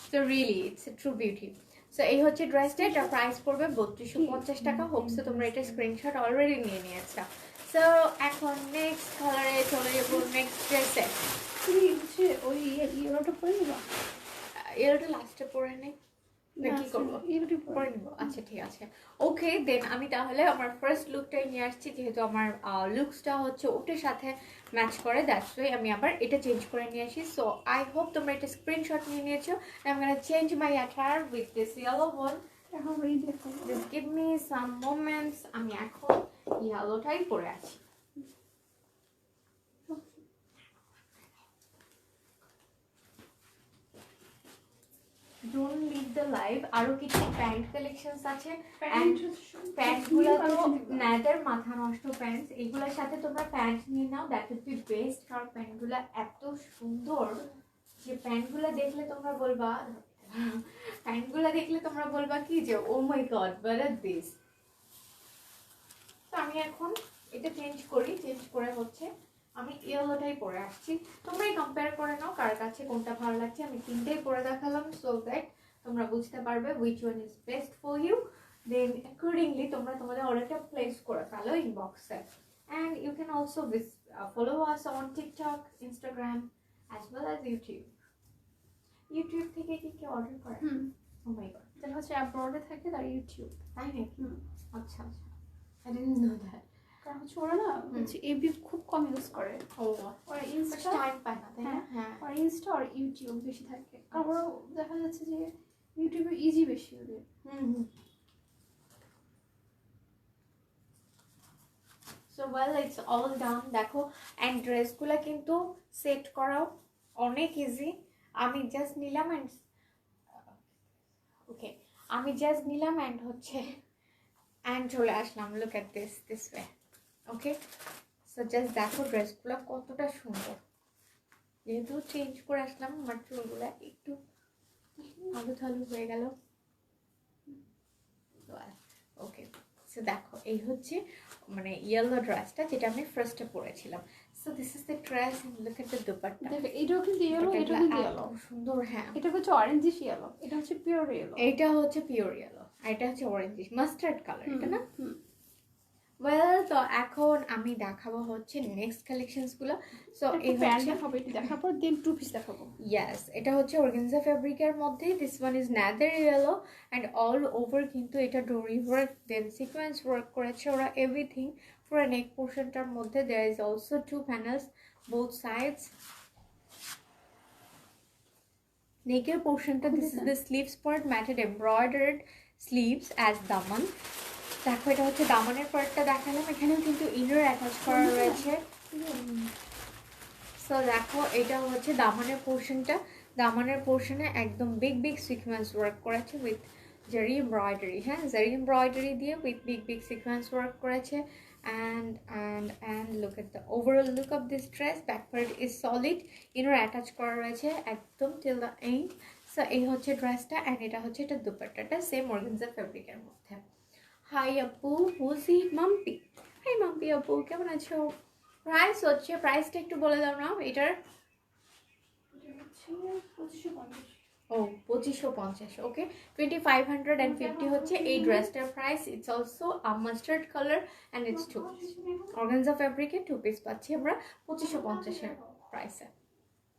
So really it's a true beauty. So এই হচ্ছে ড্রেসটা, এটা প্রাইস পড়বে 3250 টাকা। হোপ সো তোমরা এটা স্ক্রিনশট অলরেডি নিয়ে নিয়েছো। সো এখন নেক্সট কালারে চলে যাবো, নেক্সট ড্রেসে। তুমি হচ্ছে ওই ইয়েলোটা পরে নিবা, এরটা লাস্টে পরে নেই না, কি করবো? ইয়েলোটা পরে পরে নিবো, আচ্ছা ঠিক আছে। ওকে, দেন আমি তাহলে আমার ফার্স্ট লুকটাই নিয়ে আসছি, যেহেতু আমার লুকসটা হচ্ছে ওটার সাথে ম্যাচ করে, দ্যাটস ওয়াই আমি আবার এটা চেঞ্জ করে নিয়ে আসি। সো আই হোপ তোমরা এটা স্ক্রিনশট নিয়ে নিয়েছো। I am gonna change my attire with this yellow one. এখন এই দেখো, just give me some moments. আমি এখন ইয়েলোটাই পরে আছি। Don't leave the লাইভ আরো কিছু প্যান্ট কালেকশনস আছে। প্যান্ট প্যান্টগুলো তো ন্যাদের মাথা নষ্ট প্যান্টস, এগুলোর সাথে তোমরা প্যান্ট নিয়ে নাও, দ্যাট উড বি বেস্ট। কারণ প্যান্টগুলো এত সুন্দর যে প্যান্টগুলো দেখলে তোমরা বলবা কি যে ও my god what are this. তো আমি এখন এটা চেঞ্জ করে হচ্ছে আমি ইয়েলোটাই পরে আসছি। তোমরাই কম্পেয়ার করে নাও কার কাছে কোনটা ভালো লাগছে। আমি তিনটেই পরে দেখালাম সো দ্যাট তোমরা বুঝতে পারবে which one is best for you, then accordingly তোমরা তোমাদের অর্ডারটা প্লেস করে ফেলো ইনবক্সে। and you can also follow us on TikTok, Instagram as well as YouTube থেকে কি অর্ডার করে? oh my god, যারা হচ্ছে অ্যাব্রডে থাকে তার ইউটিউব, তাই নাকি? আচ্ছা I didn't know that. কারণ হচ্ছে ওরা না হচ্ছে এভি খুব কম ইউজ করে, ওরা ইনস্টা টাইম পায় না, তাই না? হ্যাঁ, আর ইনস্টা আর ইউটিউব বেশি থাকে, কারণ ওরা দেখা যাচ্ছে যে ইউটিউবে ইজি বেশি ওদের। So well it's all done. দেখো অ্যান্ড ড্রেসগুলো কিন্তু সেট করাও অনেক ইজি। আমি জাস্ট নিলাম অ্যান্ড হচ্ছে অ্যান্ড চলে আসলাম। Look at this way. Okay, so just দেখো ড্রেসগুলো কতটা সুন্দর। যেহেতু চেঞ্জ করে আসলাম আমার চুলগুলো একটু আলু থালু হয়ে গেল। ওকে, সো দেখো এই হচ্ছে মানে ইয়েলো ড্রেসটা যেটা আমি ফার্স্টে পরেছিলাম। So this is the dress, look at the dupatta. দেখো এটাও কিন্তু ইয়েলো, এটা কিন্তু ইয়েলো সুন্দর। হ্যাঁ, এটা হচ্ছে অরেঞ্জিশ ইয়েলো, এটা হচ্ছে পিওর ইয়েলো, এটা হচ্ছে পিওর ইয়েলো, আর এটা হচ্ছে অরেঞ্জিশ মাস্টার্ড কালার, এটা না? ওয়েল, তো এখন আমি দেখাবো হচ্ছে নেক্সট কালেকশনস গুলো। সো এই প্যান্ট দেখাবো, এটা দেখার পর দেন টু পিস দেখাবো। ইয়েস, এটা হচ্ছে অর্গানজা ফ্যাব্রিকের মধ্যে। This one is neither yellow and all over কিন্তু এটা ডোরি ওয়ার্ক দেন সিকোয়েন্স ওয়ার্ক করেছে ওরা এভরিথিং। পুরো নেক পোর্শনটার মধ্যে there is also two panels both sides. নেকের পোর্শনটা, this is the sleeves part, matted embroidered sleeves as দামান। দেখো এটা হচ্ছে দামানের পার্টটা দেখালাম, এখানেও কিন্তু ইনার অ্যাটাচ করা রয়েছে। সো দেখো এটা হচ্ছে দামানের পোর্শনটা। দামানের পোর্শনে একদম বিগ সিকোয়েন্স ওয়ার্ক করেছে উইথ জারি এমব্রয়ডারি। হ্যাঁ, জারি এমব্রয়ডারি দিয়ে উইথ বিগ সিকোয়েন্স ওয়ার্ক করেছে। and look at the overall look of this dress. Back part is solid, inner attach করা রয়েছে একদম till the end. সো এই হচ্ছে ড্রেসটা অ্যান্ড এটা হচ্ছে এটা দুপাট্টাটা সেম অর্গানজা ফ্যাব্রিকের মধ্যে। হাই আপু, হুজি মাম্পি। হাই মাম্পি আপু, কেমন আছো? প্রাইস হচ্ছে, প্রাইসটা একটু বলে দাও না এটার। ও 2550। ওকে, 2550 হচ্ছে এই ড্রেসটার price. It's also mustard colour and it's two piece organza ফ্যাব্রিকের টু পিস পাচ্ছি আমরা 2550-এর প্রাইসে।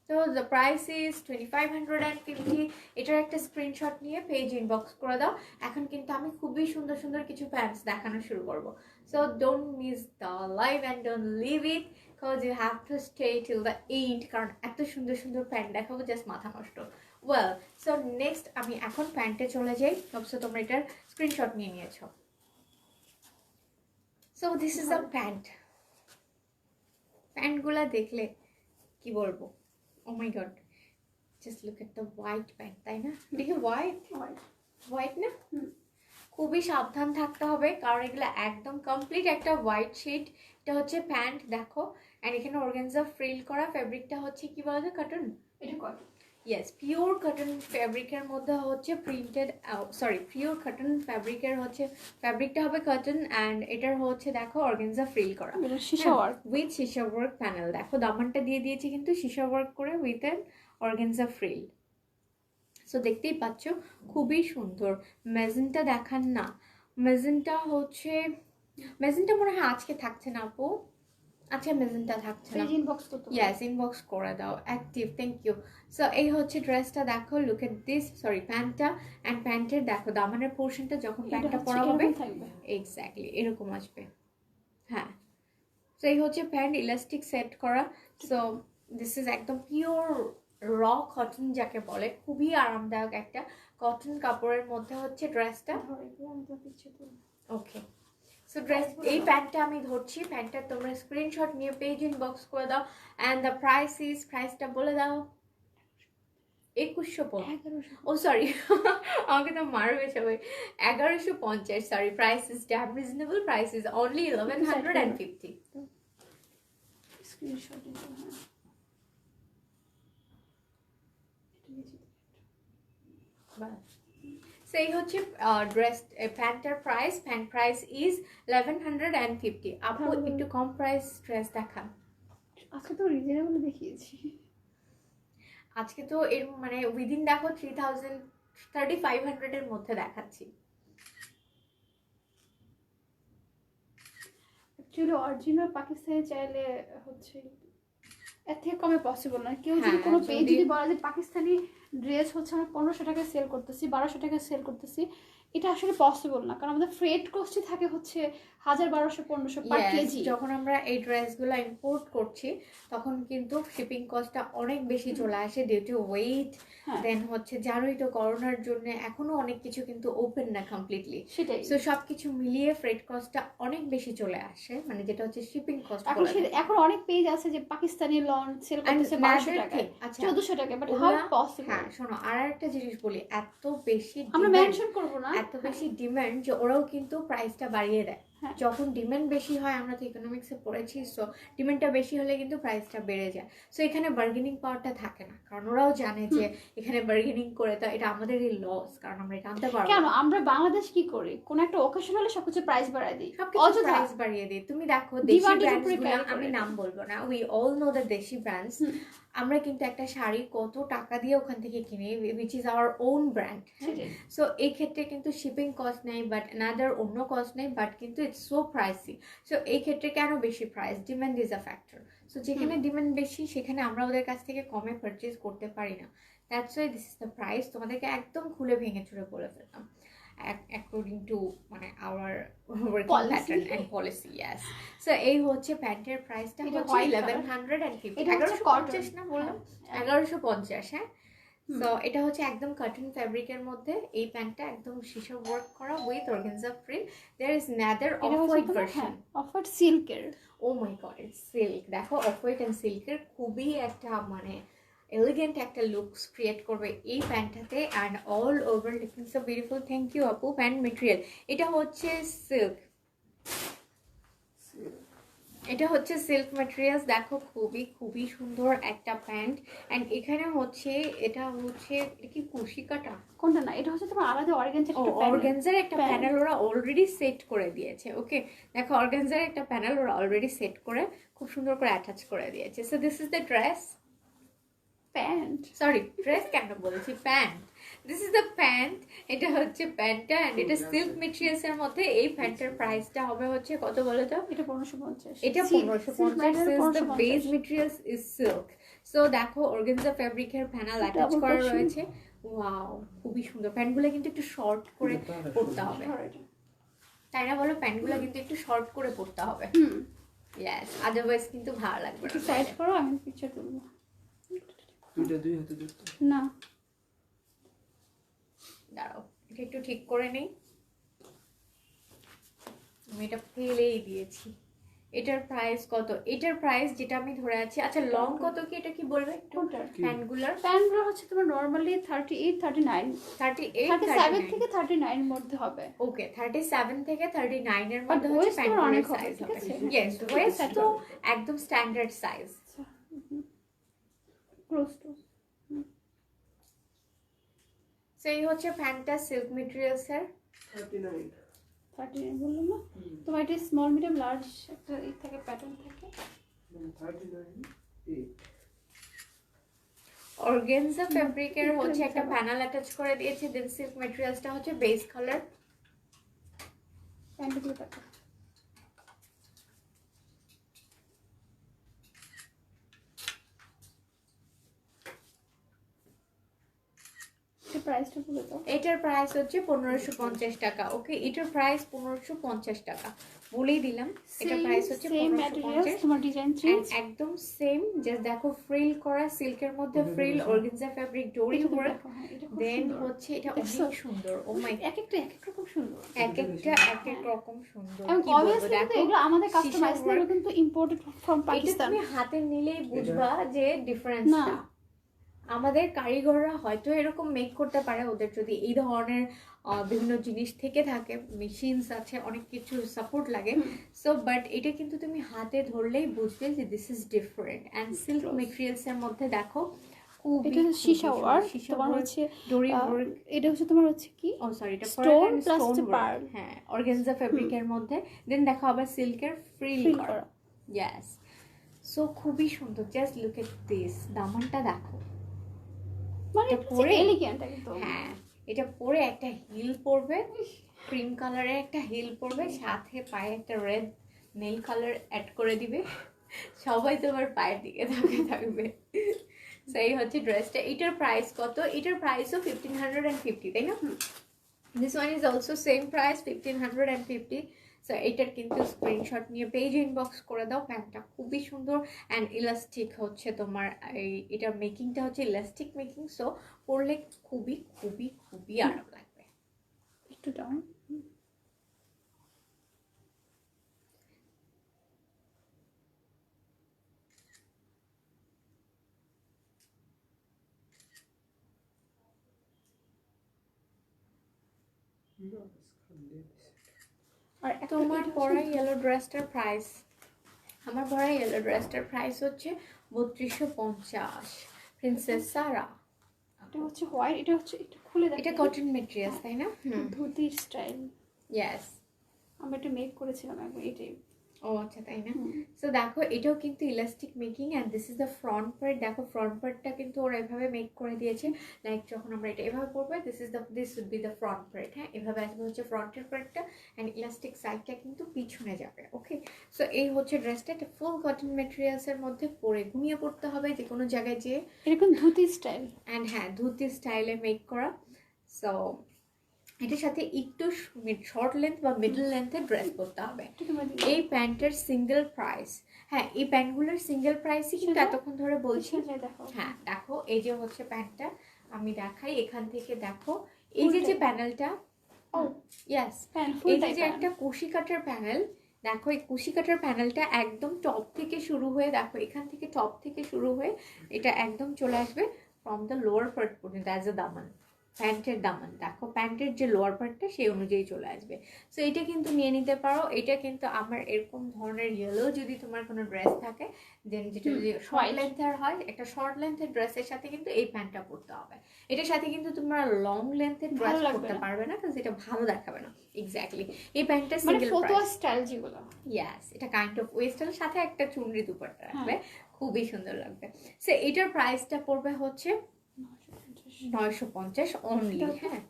তো দ্য প্রাইস ইজ 2550। এটার একটা স্ক্রিনশট নিয়ে পেজ ইনবক্স করে দাও। এখন কিন্তু আমি খুবই সুন্দর কিছু প্যান্টস দেখানো শুরু করবো। So don't miss the live and don't leave it, because you have to stay till the end, কারণ এত সুন্দর প্যান্ট দেখাবো জাস্ট মাথা নষ্ট। ওয়েল, সো নেক্সট আমি এখন প্যান্টে চলে যাই। সো তোমরা এটার স্ক্রিনশট নিয়ে নিয়েছো। সো দিস ইজ আ প্যান্টগুলা দেখলে কি বলবো, oh my god, just look at the white pant, তাই না? দেখে হোয়াইট না? খুবই সাবধান থাকতে হবে কারণ এগুলো একদম কমপ্লিট একটা হোয়াইট শেড। এটা হচ্ছে প্যান্ট দেখো, অ্যান্ড এখানে অর্গানজা ফ্রিল করা। ফ্যাব্রিকটা হচ্ছে কি বলতো, কটন। এটা কটন, ইয়েস, পিওর কটন ফ্যাব্রিকের মধ্যে হচ্ছে প্রিন্টেড, পিওর কটন ফ্যাব্রিকের হচ্ছে ফ্যাব্রিকটা হবে কটন, অ্যান্ড এটার হচ্ছে দেখো অর্গানজা ফ্রিল করা উইথ সীসা ওয়ার্ক প্যানেল। দেখো দামানটা দিয়ে দিয়েছি কিন্তু সীসা ওয়ার্ক করে with an organza frill. So দেখতেই পাচ্ছ খুবই সুন্দর। মেজেন্টা দেখান না, মেজেন্টা মনে হয় আজকে থাকছে না আপু। আচ্ছা, মেজেন্টা থাকছে না, ইয়েস ইনবক্স করে দাও অ্যাক্টিভ, থ্যাংক ইউ। সো এই হচ্ছে ড্রেসটা দেখো, লুক এট দিস, প্যান্টটা অ্যান্ড প্যান্টের দেখো দামানের পোর্শনটা যখন প্যান্টটা পরা হবে এক্স্যাক্টলি এরকম আসবে। হ্যাঁ, সো এই হচ্ছে প্যান্ট, ইলাস্টিক সেট করা। সো দিস ইজ একদম পিওর র কটন যাকে বলে, খুবই আরামদায়ক একটা কটন কাপড়ের মধ্যে হচ্ছে ড্রেসটা। ওকে, সো এই প্যান্টটা আমি ধরছি, প্যান্টটা তোমরা স্ক্রিনশট নিয়ে পেজ ইনবক্স করে দাও। অ্যান্ড দ্য প্রাইসটা বলে দাও। 2150, 1100 ও সরি আমাকে তো মারবে সবাই। 1150, sorry, price is damn reasonable, price is only 1150। Screenshot দিতে হ্যাঁ সেই হচ্ছে ড্রেস প্যান্টের প্রাইস, প্যান্ট প্রাইস ইজ 1150। আপু একটু কম প্রাইস ড্রেস দেখান। আজকে তো রিজনেবল দেখিয়েছি। আজকে তো এর মানে উইদিন দেখো 3000 3500 এর মধ্যে দেখাচ্ছি। অ্যাকচুয়ালি অরিজিনাল পাকিস্তানি চাইলে হচ্ছে এর থেকে কমে পসিবল না। কেউ যদি হ্যাঁ, কোনো পেজ যদি- যদি বলে যে পাকিস্তানি ড্রেস হচ্ছে আমরা 1500 টাকায় সেল করতেছি, 1200 টাকায় সেল করতেছি, এটা আসলে পসিবল না, কারণ আমাদের ফ্রেট কস্টই থাকে হচ্ছে 1000, 1200, 1500 পার Yes, কেজি। যখন আমরা এই ড্রেসগুলো ইম্পোর্ট করছি তখন কিন্তু শিপিং কস্টটা অনেক বেশি চলে আসে ডিউ টু ওয়েট। হ্যাঁ। দেন হচ্ছে জানোই তো করোনার জন্য এখনো অনেক কিছু কিন্তু ওপেন না কমপ্লিটলি, সেটাই। সো সবকিছু মিলিয়ে ফ্রেট কস্টটা অনেক বেশি চলে আসে, মানে যেটা হচ্ছে শিপিং কস্ট। এখন অনেক পেজ আছে যে পাকিস্তানি লন সেল করতেছে 1200 টাকায়, 1400 টাকায়, বাট হাউ পসিবল? হ্যাঁ শোনো, আর একটা জিনিস বলি, এত বেশি আমরা demand, মেনশন করব না, এত বেশি ডিমান্ড যে ওরাও কিন্তু প্রাইসটা বাড়িয়ে দেয়। হ্যাঁ। যখন ডিমান্ড বেশি হয়, আমরা তো ইকোনমিক্সে পড়েছি, সো ডিমান্ডটা বেশি হলে কিন্তু প্রাইসটা বেড়ে যায়। সো এখানে বার্গেনিং পাওয়ারটা থাকে না, কারণ ওরাও জানে যে এখানে বার্গেনিং করে তো এটা আমাদেরই লস, কারণ আমরা এটা আনতে পারবো কেন না। আমরা বাংলাদেশ কি করি, কোন একটা ওকেশন হলে সবকিছু প্রাইস বাড়ায় দিই, সবকিছু প্রাইস বাড়িয়ে দিই। তুমি দেখো দেশি ব্র্যান্ডসগুলো, আমি নাম বলবো না, উই অল নো দ্য দেশি ব্র্যান্ডস। আমরা কিন্তু একটা শাড়ি কত টাকা দিয়ে ওখান থেকে কিনি, which is our own brand. So এই ক্ষেত্রে কিন্তু শিপিং কস্ট নেই, বাট অ্যানাদার অন্য কস্ট নেই, বাট কিন্তু ইটস সো প্রাইসি। সো এই ক্ষেত্রে কেন বেশি price? Demand is a factor. So যেখানে ডিমান্ড বেশি সেখানে আমরা ওদের কাছ থেকে কমে পারচেজ করতে পারি না। That's why this is the price. তোমাদেরকে একদম খুলে ভেঙে চুরে বলে ফেললাম অ্যাকর্ডিং টু মানে our working pattern and policy. Yes, so এই হচ্ছে প্যান্টের প্রাইসটা হচ্ছে 1150। 1150 না বললাম, 1150। হ্যাঁ, সো এটা হচ্ছে একদম কটন ফ্যাব্রিকের মধ্যে। এই প্যান্টটা একদম শিশো ওয়ার্ক করা with organza frill. There is another off white version, off white সিল্কের। Oh my God, it's silk. দেখো অফ হোয়াইট এন্ড সিল্কের খুবই একটা মানে এলিগেন্ট একটা লুকস ক্রিয়েট করবে এই প্যান্টটাতে, and all over looking so beautiful. Thank you আপু। প্যান্ট মেটেরিয়াল এটা হচ্ছে সিল্ক, এটা হচ্ছে সিল্ক ম্যাটেরিয়ালস। দেখো খুবই খুবই সুন্দর একটা প্যান্ট। অ্যান্ড এখানে হচ্ছে এটা হচ্ছে এটা কি কুশি কাটা? কোনটা না, এটা হচ্ছে তোমার আলাদা অর্গানজার একটা প্যানেল ওরা অলরেডি সেট করে দিয়েছে। ওকে, দেখো অর্গানজার একটা প্যানেল ওরা অলরেডি সেট করে খুব সুন্দর করে অ্যাটাচ করে দিয়েছে। So this is the dress, pant, sorry dress কেন বলেছি, pant. This is the pant, এটা হচ্ছে প্যান্টটা, অ্যান্ড এটা সিল্ক মেটেরিয়ালস এর মধ্যে। এই প্যান্টের প্রাইসটা হবে হচ্ছে কত বলো তো? এটা 1550। এটা 1550। The base materials is silk. So দেখো অর্গানজা ফ্যাব্রিকের প্যানেল অ্যাটাচ করা রয়েছে। ওয়াও, খুবই সুন্দর। প্যান্টগুলো কিন্তু একটু শর্ট করে পরতে হবে, তাই না বলো? প্যান্টগুলো কিন্তু একটু শর্ট করে পরতে হবে। ইয়েস, আদারওয়াইজ কিন্তু ভালো লাগবে না। সাইজ করো, আমি পিকচার তুলবো। দুইটা দুই হাতে ধরতে না, দাঁড়াও এটা একটু ঠিক করে নেই। আমি এটা ফেলেই দিয়েছি। এটার প্রাইস কত? এটার প্রাইস যেটা আমি ধরে আছি, আচ্ছা লং কত কি এটা কি বলবে একটু? প্যান্টগুলোর হচ্ছে তোমার নরমালি 38, 39, 37 থেকে 39 এর মধ্যে হবে। ওকে, 37 থেকে 39 এর মধ্যে হচ্ছে প্যান্টগুলোর সাইজ হবে। ইয়েস, ওয়েস্ট তো একদম স্ট্যান্ডার্ড সাইজ। Close two. সেই হচ্ছে প্যান্টটা সিল্ক মেটেরিয়ালস এর 39 বললাম না তোমার, এটা স্মল মিডিয়াম লার্জ একটা এই থাকে, প্যাটার্ন থাকে। 39 অর্গানজা ফ্যাব্রিকের হচ্ছে একটা প্যানেল অ্যাটাচ করে দিয়েছে। দেন সিল্ক মেটেরিয়ালসটা হচ্ছে বেস কালার। প্যান্টগুলো থাকে প্রাইসটা বলে দাও। এটার প্রাইস হচ্ছে 1550 টাকা। ওকে, এটার প্রাইস 1550 টাকা বলেই দিলাম। এটার প্রাইস হচ্ছে 1550। তোমার ডিজাইন চেঞ্জ একদম সেম, জাস্ট দেখো ফ্রিল করা, সিল্কের মধ্যে ফ্রিল, অর্গানজা ফ্যাব্রিক, ডোরি ওয়ার্ক। দেন হচ্ছে এটা অনেক সুন্দর। ও মাই, এক একটা এক এক রকম সুন্দর, এক একটা এক এক রকম সুন্দর। এবং কি বলবো, অবভিয়াসলি দেখো এগুলো আমাদের কাস্টমাইজ না, কিন্তু ইম্পোর্টেড ফ্রম এটা পাকিস্তান। তুমি হাতে নিলেই বুঝবা যে ডিফারেন্সটা। আমাদের কারিগররা হয়তো এরকম মেক করতে পারে, ওদের যদি এই ধরনের বিভিন্ন জিনিস থেকে থাকে, মেশিনস আছে, অনেক কিছু সাপোর্ট লাগে। সো বাট এটা কিন্তু তুমি হাতে ধরলেই বুঝবে যে this is different. And silk মেটেরিয়ালসের মধ্যে দেখো এটা সীসা ওয়ার্ক, তোমার হচ্ছে ডোরি ওয়ার্ক, এটা হচ্ছে তোমার হচ্ছে কি ও সরি এটা স্টোন প্লাস স্টোন পার্ল, হ্যাঁ অর্গানজা ফেব্রিকের মধ্যে। দেন দেখো আবার সিল্কের ফ্রিল ফিল করা, করা। ইয়েস। সো খুবই সুন্দর, জাস্ট লুক এট দিস, দামানটা দেখো। মানে এটা পরে এলিগেন্ট একদম। হ্যাঁ এটা পরে একটা হিল পরবে, ক্রিম কালারের একটা হিল পরবে, সাথে পায়ে একটা রেড নেল কালার অ্যাড করে দিবে, সবাই তোমার পায়ের দিকে থাকবে। সেই হচ্ছে ড্রেসটা। এটার প্রাইস কত? এটার প্রাইসও 1550, তাই না? This one is also same price 1550। So এটার কিন্তু স্ক্রিনশট নিয়ে পেজ ইনবক্স করে দাও। প্যান্টটা খুবই সুন্দর অ্যান্ড ইলাস্টিক হচ্ছে তোমার, এই এটার মেকিংটা হচ্ছে ইলাস্টিক মেকিং। সো পরলে খুবই খুবই খুবই আরাম লাগবে। একটু ডাউন। আর তোমার পরা ইয়েলো ড্রেসটার প্রাইস, আমার পরা ইয়েলো ড্রেসটার প্রাইস হচ্ছে 3250, প্রিন্সেস সারা। এটা হচ্ছে হোয়াইট, এটা হচ্ছে একটু খুলে দেখো। এটা কটন মেটেরিয়ালস, তাই না? ধুতির স্টাইল। ইয়েস, আমি এটা মেক করেছিলাম একবার এটাই। ও আচ্ছা তাই না? সো দেখো এটাও কিন্তু elastic making and this is the front part. দেখো ফ্রন্ট পার্টটা কিন্তু ওরা এভাবে মেক করে দিয়েছে, লাইক যখন আমরা এটা এভাবে পরবো this would be the front part. হ্যাঁ এভাবে আসবে হচ্ছে ফ্রন্টের পার্টটা, অ্যান্ড ইলাস্টিক সাইডটা কিন্তু পিছনে যাবে। ওকে, সো এই হচ্ছে ড্রেসটা। এটা ফুল কটন মেটেরিয়ালসের মধ্যে পরে ঘুমিয়ে পড়তে হবে যে কোনো জায়গায় যেয়ে। এরকম ধুতি স্টাইল অ্যান্ড হ্যাঁ ধুতি স্টাইলে মেক করা। সো এটার সাথে একটু শর্ট লেন্থ বা মিডল লেন্থের ড্রেস পরতে হবে। এই প্যান্টের সিঙ্গেল প্রাইস, হ্যাঁ এই প্যান্টগুলোর সিঙ্গেল প্রাইসই কিন্তু এতক্ষণ ধরে বলছি। দেখো। হ্যাঁ দেখো এই যে হচ্ছে প্যান্টটা, আমি দেখাই এখান থেকে দেখো, এই যে প্যানেলটা, ও ইয়েস, এই যে একটা কুশি কাটার প্যানেল। দেখো এই কুশি কাটার প্যানেলটা একদম টপ থেকে শুরু হয়ে, দেখো এখান থেকে টপ থেকে শুরু হয়ে এটা একদম চলে আসবে ফ্রম দ্য লোয়ার পার্ট পর্যন্ত অ্যাজ এ দামান, প্যান্টের দামান। দেখো প্যান্টের যে লোয়ার পার্টটা সেই অনুযায়ী চলে আসবে। সো এটা কিন্তু নিয়ে নিতে পারো। এটা কিন্তু আমার এরকম ধরনের ইয়েলো যদি তোমার কোনো ড্রেস থাকে, দেন যেটা যদি শর্ট লেন্থের হয়, একটা শর্ট লেন্থের ড্রেসের সাথে কিন্তু এই প্যান্টটা পরতে হবে। এটার সাথে কিন্তু তোমরা লং লেন্থের ড্রেস পরতে পারবে না, কারণ এটা ভালো দেখাবে না। এক্স্যাক্টলি এই প্যান্টটা সিঙ্গেল প্রাইস স্টাইল যেগুলো, ইয়েস এটা কাইন্ড অফ ওয়েস্টার্নের সাথে একটা চুনরি দুপাট্টা রাখবে, খুবই সুন্দর লাগবে। সো এটার প্রাইসটা পড়বে হচ্ছে 950 অনলি। হ্যাঁ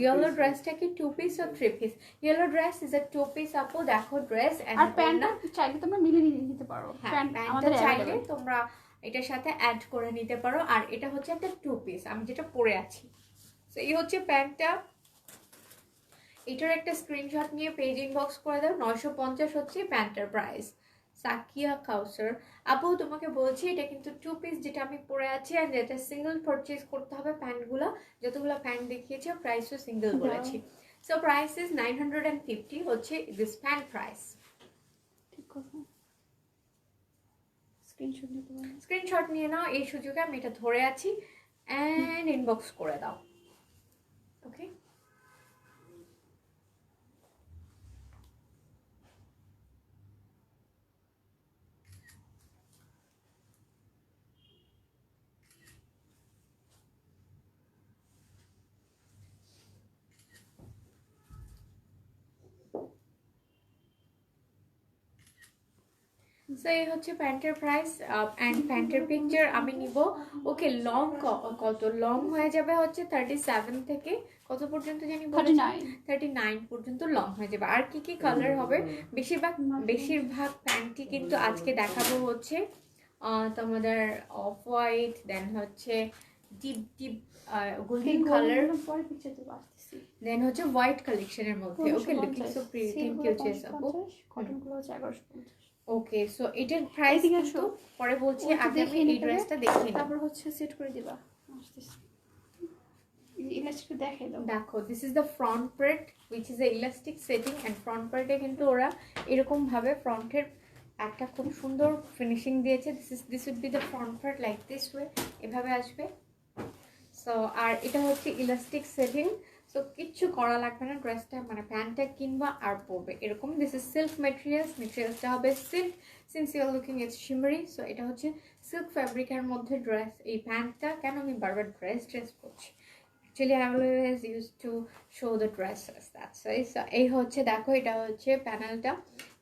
ইয়েলো ড্রেসটা কি 2 পিস আর 3 piece? Yellow dress is a 2 piece আপু। দেখো ড্রেস আর প্যান্টটা চাইলে তোমরা মিলিয়ে নিতে পারো। প্যান্টটা চাইলে তোমরা এটার সাথে অ্যাড করে নিতে পারো। আর এটা হচ্ছে একটা 2 পিস আমি যেটা পরে আছি। সো এই হচ্ছে প্যান্টটা। এটার একটা স্ক্রিনশট নিয়ে পেজ ইনবক্স করে দাও। 950 হচ্ছে প্যান্টের প্রাইস। সাকিয়া কাউসার আপু তোমাকে বলছি এটা কিন্তু 2 পিস যেটা আমি পরে আছি, আর যেটা সিঙ্গেল পারচেজ করতে হবে প্যান্টগুলো, যতগুলো প্যান্ট দেখিয়েছি প্রাইসও সিঙ্গেল বলেছি। সো প্রাইস ইজ 950 হচ্ছে দিস প্যান্ট প্রাইস। ঠিক কথা, স্ক্রিনশট নিয়ে নাও, এই সুযোগে আমি এটা ধরে আছি, অ্যান্ড ইনবক্স করে দাও। ওকে সো এই হচ্ছে প্যান্টের প্রাইস অ্যান্ড প্যান্টের পিকচার আমি নিব। ওকে লং কত? লং হয়ে যাবে হচ্ছে 37 থেকে কত পর্যন্ত জানি, 39 পর্যন্ত লং হয়ে যাবে। আর কি কি কালার হবে? বেশিরভাগ প্যান্টই কিন্তু আজকে দেখাবো হচ্ছে তোমাদের অফ হোয়াইট, দেন হচ্ছে deep deep golden colour, then হচ্ছে হোয়াইট কালেকশনের মধ্যে। Okay looking so pretty, thank you চেস আপু। কটনগুলো হচ্ছে 1150। ওকে সো এটার প্রাইস কিন্তু পরে বলছি, আগে আমি এই ড্রেসটা দেখিয়ে তারপর হচ্ছে সেট করে দিবা। ইলাস্টিক দেখাই দাও। দেখো this is the front part which is a elastic setting, and front পার্টে কিন্তু ওরা এরকম ভাবে ফ্রন্টের একটা খুব সুন্দর ফিনিশিং দিয়েছে। This would be the front part like this way, এভাবে আসবে। সো আর এটা হচ্ছে ইলাস্টিক সেটিং, সো কিচ্ছু করা লাগবে না, ড্রেসটা মানে প্যান্টটা কিনবা আর পরবে এরকম। দিস ইজ সিল্ক মেটেরিয়ালসটা হবে silk, since you are looking it's shimmery. So এটা হচ্ছে সিল্ক ফ্যাব্রিকের মধ্যে ড্রেস। এই প্যান্টটা কেন আমি বারবার ড্রেস করছি, actually I always use to show the dresses, that's why. So এই হচ্ছে দেখো, এটা হচ্ছে প্যানেলটা,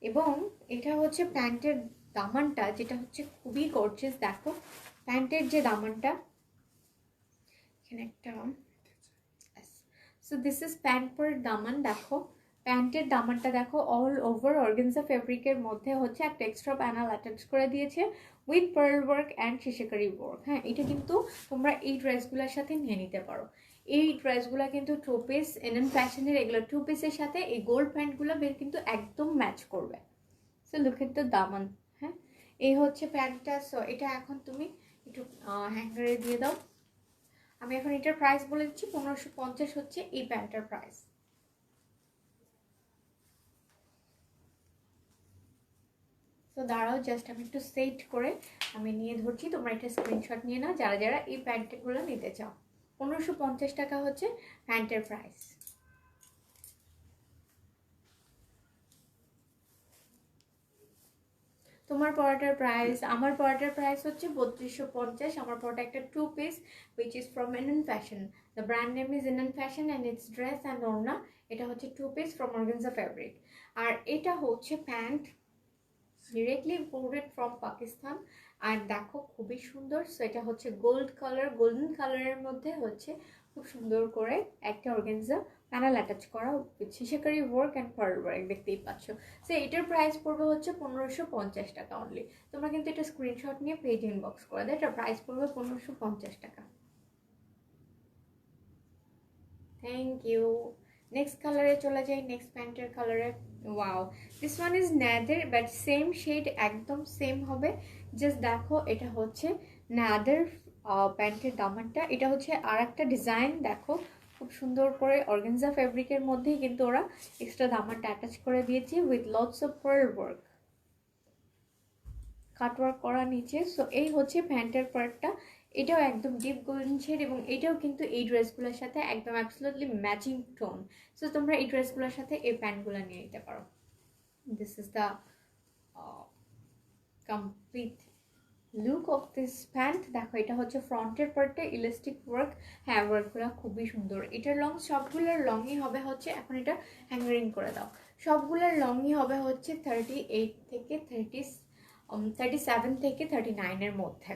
এবং এটা হচ্ছে প্যান্টের দামানটা, যেটা হচ্ছে খুবই গর্জিয়াস। দেখো প্যান্টের যে দামানটা, এখানে একটা, সো দিস ইজ প্যান্ট পর দামান। দেখো প্যান্টের দামানটা দেখো, অল ওভার অর্গানজা ফেব্রিকের মধ্যে হচ্ছে একটা এক্সট্রা প্যানেল অ্যাটাচ করে দিয়েছে উইথ পার্ল ওয়ার্ক অ্যান্ড শিশিকারি ওয়ার্ক। হ্যাঁ, এটা কিন্তু তোমরা এই ড্রেসগুলোর সাথে নিয়ে নিতে পারো। এই ড্রেসগুলো কিন্তু টু পিস, এনএন ফ্যাশনের এগুলো টু পিসের সাথে এই গোল্ড প্যান্টগুলো কিন্তু একদম ম্যাচ করবে। সো লুক এট দ্য দামান। হ্যাঁ, এই হচ্ছে প্যান্টটা। সো এটা এখন তুমি একটু হ্যাঙ্গারে দিয়ে দাও। আমি এখন এটার প্রাইস বলে দিচ্ছি, 1550 হচ্ছে এই প্যান্টটার প্রাইস। তো দাঁড়াও, জাস্ট আমি একটু সেট করে আমি নিয়ে ধরছি, তোমরা একটা স্ক্রিনশট নিয়ে নাও যারা যারা এই প্যান্টগুলো নিতে চাও। 1550 টাকা হচ্ছে প্যান্টের প্রাইস। তোমার পরাটার প্রাইস, আমার পরাটার প্রাইস হচ্ছে 3250। আমার পরাটা একটা two piece which is from NN fashion. The brand name is NN fashion and it's dress and ওড়না। এটা হচ্ছে two piece from organza fabric. আর এটা হচ্ছে pant directly imported from Pakistan. আর দেখো খুবই সুন্দর। সো এটা হচ্ছে গোল্ডেন কালারের মধ্যে হচ্ছে খুব সুন্দর করে একটা অর্গানজা প্যানেল অ্যাটাচ করা উইথ শিশাকারি ওয়ার্ক অ্যান্ড পার্ল ওয়ার্ক, দেখতেই পাচ্ছ। সো এটার প্রাইস পড়বে হচ্ছে 1550 টাকা অনলি। তোমরা কিন্তু এটা স্ক্রিনশট নিয়ে পেজ ইনবক্স করে দাও, এটার প্রাইস পড়বে 1550 টাকা। Thank you. নেক্সট কালারে চলে যাই, নেক্সট প্যান্টের কালারে। Wow, this one is neither but same shade, একদম সেম হবে। জাস্ট দেখো এটা হচ্ছে ন্যাদের প্যান্টের দামানটা। এটা হচ্ছে আর একটা ডিজাইন। দেখো খুব সুন্দর করে অর্গানজা ফেব্রিকের মধ্যেই কিন্তু ওরা এক্সট্রা দামানটা অ্যাটাচ করে দিয়েছে with lots of pearl work, cutwork করা নিচে। সো এই হচ্ছে প্যান্টের পার্টটা। এটাও একদম ডিপ গোল্ডেন শেড, এবং এটাও কিন্তু এই ড্রেসগুলোর সাথে একদম অ্যাবসলিউটলি ম্যাচিং টোন। সো তোমরা এই ড্রেসগুলোর সাথে এই প্যান্টগুলো নিয়ে নিতে পারো। This is the complete look of this pant. দেখো এটা হচ্ছে ফ্রন্টের পার্টে ইলাস্টিক ওয়ার্ক। হ্যাঁ, ওয়ার্কগুলো খুবই সুন্দর। এটার লং, সবগুলোর লংই হবে হচ্ছে, এখন এটা হ্যাঙ্গারিং করে দাও, সবগুলোর লংই হবে হচ্ছে 38 থেকে 37 থেকে 39-এর মধ্যে।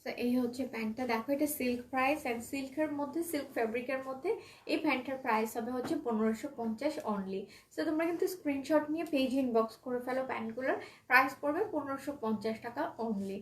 তো এই হচ্ছে প্যান্টটা। দেখো এটা সিল্ক প্রাইস, অ্যান্ড সিল্কের মধ্যে, সিল্ক ফ্যাব্রিকের মধ্যে এই প্যান্টটার প্রাইস হবে হচ্ছে 1550 অনলি। সো তোমরা কিন্তু স্ক্রিনশট নিয়ে পেজ ইনবক্স করে ফেলো, প্যান্টগুলোর প্রাইস পড়বে 1550 টাকা অনলি।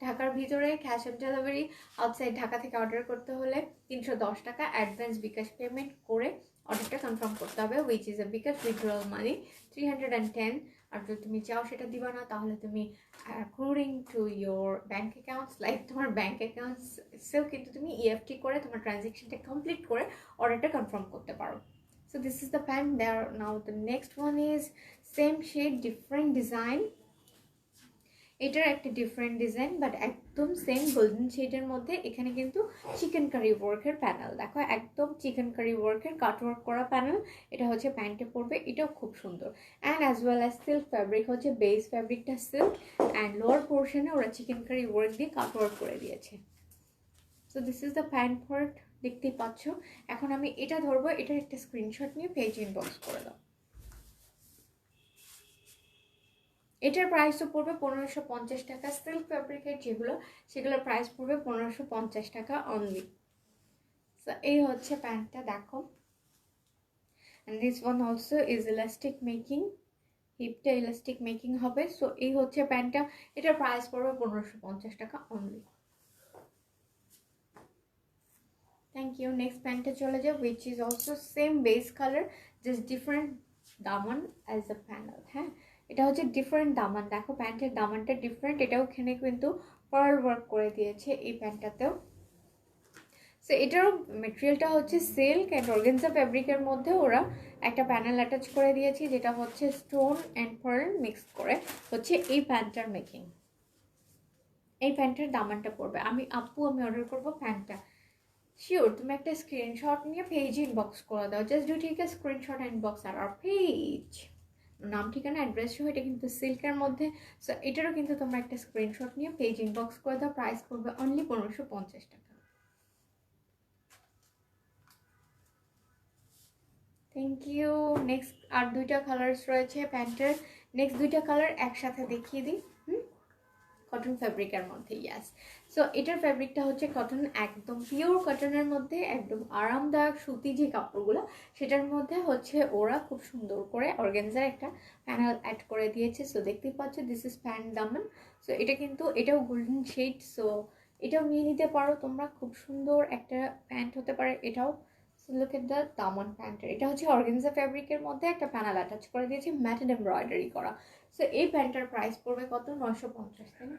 ঢাকার ভিতরে cash on delivery, outside Dhaka থেকে অর্ডার করতে হলে 310 টাকা অ্যাডভান্স বিকাশ পেমেন্ট করে অর্ডারটা কনফার্ম করতে হবে, which is a bKash withdrawal money 310। আর যদি তুমি চাও সেটা দিবা না, তাহলে তুমি according to your bank accounts, like তোমার ব্যাঙ্ক অ্যাকাউন্টসেও কিন্তু তুমি ইএফটি করে তোমার ট্রানজ্যাকশনটা কমপ্লিট করে অর্ডারটা কনফার্ম করতে পারো। So this is the pant there. Now the next one is same shade different design. এটার একটা ডিফারেন্ট ডিজাইন বাট একদম সেম গোল্ডেন শেডের মধ্যে। এখানে কিন্তু চিকেন কারি ওয়ার্কের প্যানেল, দেখো একদম চিকেন কারি ওয়ার্কের কাটওয়ার্ক করা প্যানেল। এটা হচ্ছে প্যান্টে পড়বে, এটাও খুব সুন্দর। And as well as silk fabric হচ্ছে, বেস ফ্যাব্রিকটা সিল্ক, অ্যান্ড লোয়ার পোর্শনে ওরা চিকেন কারি ওয়ার্ক দিয়ে কাটওয়ার্ক করে দিয়েছে। So this is the pant part, দেখতেই পাচ্ছ। এখন আমি এটা ধরবো, এটার একটা স্ক্রিনশট নিয়ে পেজ ইনবক্স করে দাও। এটার প্রাইসও পড়বে 1550 টাকা। সিল্ক ফ্যাব্রিকের যেগুলো, সেগুলোর প্রাইস পড়বে 1550 টাকা অনলি। সো এই হচ্ছে প্যান্টটা, দেখো। And this one also is elastic making, হিপটা ইলাস্টিক মেকিং হবে। সো এই হচ্ছে প্যান্টটা, এটার প্রাইস পড়বে 1550 টাকা অনলি। Thank you. নেক্সট প্যান্টে চলে যাও, which is also same base colour, just different Daman as a panel. হ্যাঁ, এটা হচ্ছে ডিফারেন্ট দামান। দেখো প্যান্টের দামানটা ডিফারেন্ট, এটাও এখানে কিন্তু পার্ল ওয়ার্ক করে দিয়েছে এই প্যান্টটাতেও। সো এটারও মেটেরিয়ালটা হচ্ছে সিল্ক অ্যান্ড অর্গানজা ফ্যাব্রিকের মধ্যে ওরা একটা প্যানেল অ্যাটাচ করে দিয়েছি, যেটা হচ্ছে স্টোন অ্যান্ড পার্ল মিক্স করে হচ্ছে এই প্যান্টটার মেকিং। এই প্যান্টটার দামানটা পড়বে, আমি অর্ডার করবো প্যান্টটা। শিওর তুমি একটা স্ক্রিনশট নিয়ে পেজ ইনবক্স করে দাও, just do take a screenshot and inbox আর পেজ, নাম ঠিকানা অ্যাড্রেস সহ। এটা কিন্তু সিল্কের মধ্যে, সো এটারও কিন্তু তোমরা একটা স্ক্রিনশট নিয়ে পেজ ইনবক্স করে দাও। প্রাইস পড়বে অনলি 1550 টাকা। Thank you. নেক্সট আর দুইটা কালার্স রয়েছে প্যান্টের, নেক্সট দুইটা কালার একসাথে দেখিয়ে দিই। কটন ফ্যাব্রিকের মধ্যে, ইয়াস। সো এটার ফ্যাব্রিকটা হচ্ছে কটন, একদম পিওর কটনের মধ্যে, একদম আরামদায়ক সুতি যে কাপড়গুলো সেটার মধ্যে হচ্ছে ওরা খুব সুন্দর করে অর্গানজার একটা প্যানেল অ্যাড করে দিয়েছে। সো দেখতেই পাচ্ছ this is pant Daman. So এটা কিন্তু এটাও গোল্ডেন শেড, সো এটাও নিয়ে নিতে পারো তোমরা, খুব সুন্দর একটা প্যান্ট হতে পারে এটাও। লুক এট দ্য দামান প্যান্টের, এটা হচ্ছে অর্গানজা ফ্যাব্রিকের মধ্যে একটা প্যানেল অ্যাটাচ করে দিয়েছে, ম্যাটেড এমব্রয়ডারি করা। সো এই প্যান্টটার প্রাইস পড়বে কত? 950, তাই না?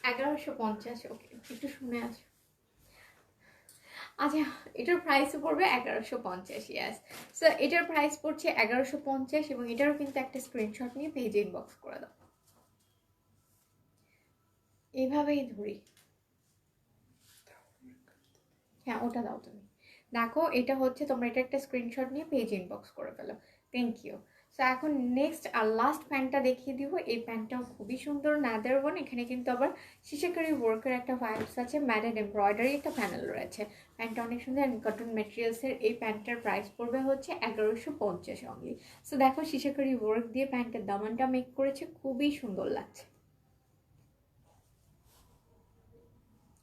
1150। ওকে, একটু শুনে আছো। আচ্ছা, এটার প্রাইসও পড়বে 1150, ইয়াস। সো এটার প্রাইস পড়ছে 1150 এবং এটারও কিন্তু একটা স্ক্রিনশট নিয়ে পেজ ইনবক্স করে দাও। এইভাবেই ধরি, হ্যাঁ ওটা দাও তুমি। দেখো এটা হচ্ছে, তোমরা এটা একটা স্ক্রিনশট নিয়ে পেজ ইনবক্স করে ফেলো। Thank you. সো এখন নেক্সট আর লাস্ট প্যান্টটা দেখিয়ে দিব। এই প্যান্টটাও খুবই সুন্দর, নাদার ওয়ান। এখানে কিন্তু আবার শিশাকারি ওয়ার্কের একটা ভাইবস আছে, ম্যাটেড এমব্রয়ডারি একটা প্যানেল রয়েছে। প্যান্টটা অনেক সুন্দর অ্যান্ড কটন মেটেরিয়ালসের। এই প্যান্টটার প্রাইস পড়বে হচ্ছে 1150 অনলি। সো দেখো শিশাকারি ওয়ার্ক দিয়ে প্যান্টের দামানটা মেক করেছে, খুবই সুন্দর লাগছে।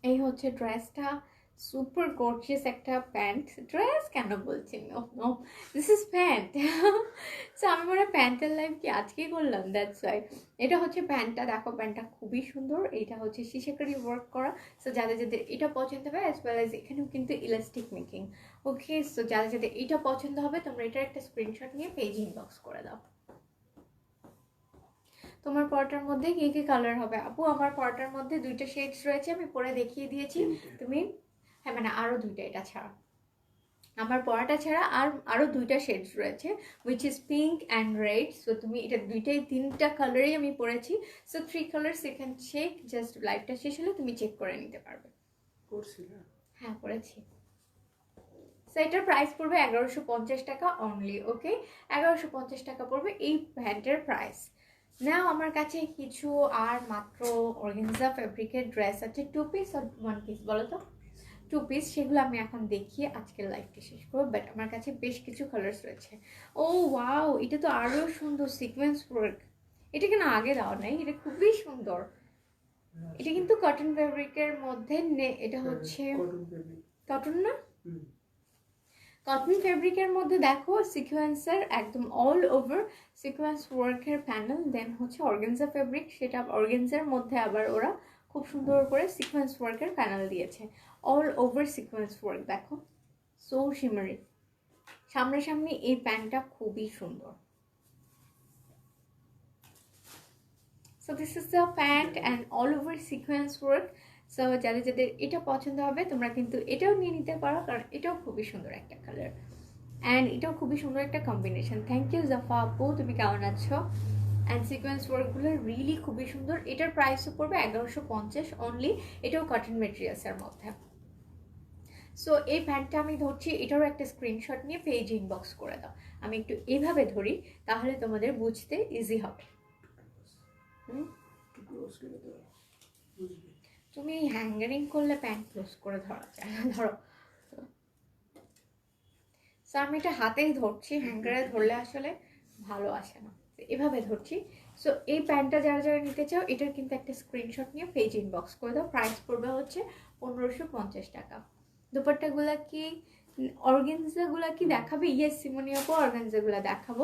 এই হচ্ছে ড্রেসটা, সুপার গর্জিয়াস একটা প্যান্ট, ড্রেস কেন বলছি, no no this is pant. So আমি মনে হয় প্যান্টের লাইভ কি আজকেই করলাম, দ্যাটস ওয়াই। এটা হচ্ছে প্যান্টটা, দেখো প্যান্টটা খুবই সুন্দর। এটা হচ্ছে শিশাকারি ওয়ার্ক করা। সো যাদের যাদের এটা পছন্দ হবে, অ্যাজ ওয়েল অ্যাজ এখানেও কিন্তু ইলাস্টিক মেকিং। ওকে, সো যাদের যাদের এটা পছন্দ হবে তোমরা এটার একটা স্ক্রিনশট নিয়ে পেজ ইনবক্স করে দাও। তোমার পরটার মধ্যে কি কি কালার হবে? আপু আমার পরটার মধ্যে দুইটা শেডস রয়েছে, আমি পরে দেখিয়ে দিয়েছি। তুমি, হ্যাঁ মানে আরো দুইটা, এটা ছাড়া আমার পরাটা ছাড়া আরো দুইটা শেডস রয়েছে, which is pink and red. So তুমি এটা দুইটাই, তিনটা কালারেই আমি পরেছি। So 3 colours you can check, just লাইভটা শেষ হলে তুমি চেক করে নিতে পারবে। হ্যাঁ পরেছি। সো এটার প্রাইস পড়বে 1150 টাকা অনলি। ওকে, 1150 টাকা পড়বে এই প্যান্টের প্রাইস। নাও আমার কাছে কিছু আর মাত্র অর্গানজা ফ্যাব্রিকের ড্রেস আছে, 2 পিস আর 1 পিস, বলো তো 2 পিস, সেগুলো আমি এখন দেখিয়ে আজকের লাইভটি শেষ করবো। বাট আমার কাছে বেশ কিছু কালার্স রয়েছে। ও ওয়াও, এটা তো আরো সুন্দর সিকোয়েন্স ওয়ার্ক। এটা কেন আগে দাও নাই? এটা খুবই সুন্দর। এটা কিন্তু কটন ফ্যাব্রিকের মধ্যে, এটা হচ্ছে কটন না, কটন ফ্যাব্রিকের মধ্যে দেখো সিকোয়েন্সের একদম অল ওভার সিকোয়েন্স ওয়ার্কের প্যানেল, দেন হচ্ছে অর্গানজা ফ্যাব্রিক, সেটা অর্গানজার মধ্যে আবার ওরা খুব সুন্দর করে সিকোয়েন্স ওয়ার্কের প্যানেল দিয়েছে, অল ওভার সিকোয়েন্স ওয়ার্ক। দেখো সো শিমারি, সামনাসামনি এই প্যান্টটা খুবই সুন্দর। So this is the pant and all over sequence work. So যাদের যাদের এটা পছন্দ হবে তোমরা কিন্তু এটাও নিয়ে নিতে পারো, কারণ এটাও খুবই সুন্দর একটা কালার অ্যান্ড এটাও খুবই সুন্দর একটা কম্বিনেশন। থ্যাংক ইউ জাফা আপু, তুমি কেমন আছো? অ্যান্ড সিকোয়েন্স ওয়ার্কগুলো রিয়েলি খুবই সুন্দর। এটার প্রাইসও পড়বে 1150 অনলি, এটাও কটন মেটেরিয়ালসের মধ্যে। সো এই প্যান্টটা আমি ধরছি, এটারও একটা স্ক্রিনশট নিয়ে পেজ ইনবক্স করে দাও। আমি একটু এইভাবে ধরি, তাহলে তোমাদের বুঝতে ইজি হবে। তুমি হ্যাঙ্গারিং করলে প্যান্ট ক্লোজ করে ধরা যায় না, ধরো। সো আমি এটা হাতেই ধরছি, হ্যাঙ্গারে ধরলে আসলে ভালো আসে না, এভাবে ধরছি। সো এই প্যান্টটা যারা যারা নিতে চাও, এটার কিন্তু একটা স্ক্রিনশট নিয়ে পেজ ইনবক্স করে দাও। প্রাইস পড়বে হচ্ছে 1550 টাকা। দুপাট্টাগুলা কি অর্গানজাগুলা কি দেখাবে? ইয়েস সিমনি আপু, অর্গানজাগুলা দেখাবো।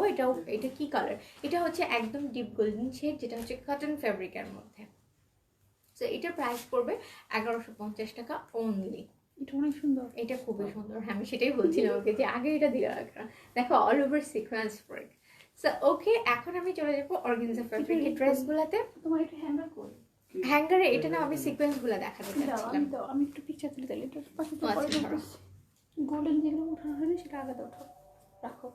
এটা কি কালার? এটা হচ্ছে একদম ডিপ গোল্ডেন শেড, যেটা হচ্ছে কটন ফ্যাব্রিকের মধ্যে। সো এটার প্রাইস পড়বে 1150 টাকা অনলি। এটা অনেক সুন্দর, এটা খুবই সুন্দর। হ্যাঁ আমি সেটাই বলছিলাম ওকে, যে আগে এটা দিয়ে রাখা। দেখো all over sequence work. So okay, এখন আমি চলে যাবো অর্গানজা ফ্যাব্রিকের ড্রেসগুলোতে। তোমার এটা হ্যাঙ্গার করি, হ্যাঙ্গারে এটা না আমি সিকোয়েন্সগুলো দেখাতে চাচ্ছিলাম। আমি একটু পিকচার তুলে দিলে এটা পাশে তো আচ্ছা, পরে ধরো। গোল্ডেন যেগুলো উঠানো হয়নি সেটা আগে ওঠাও, রাখো।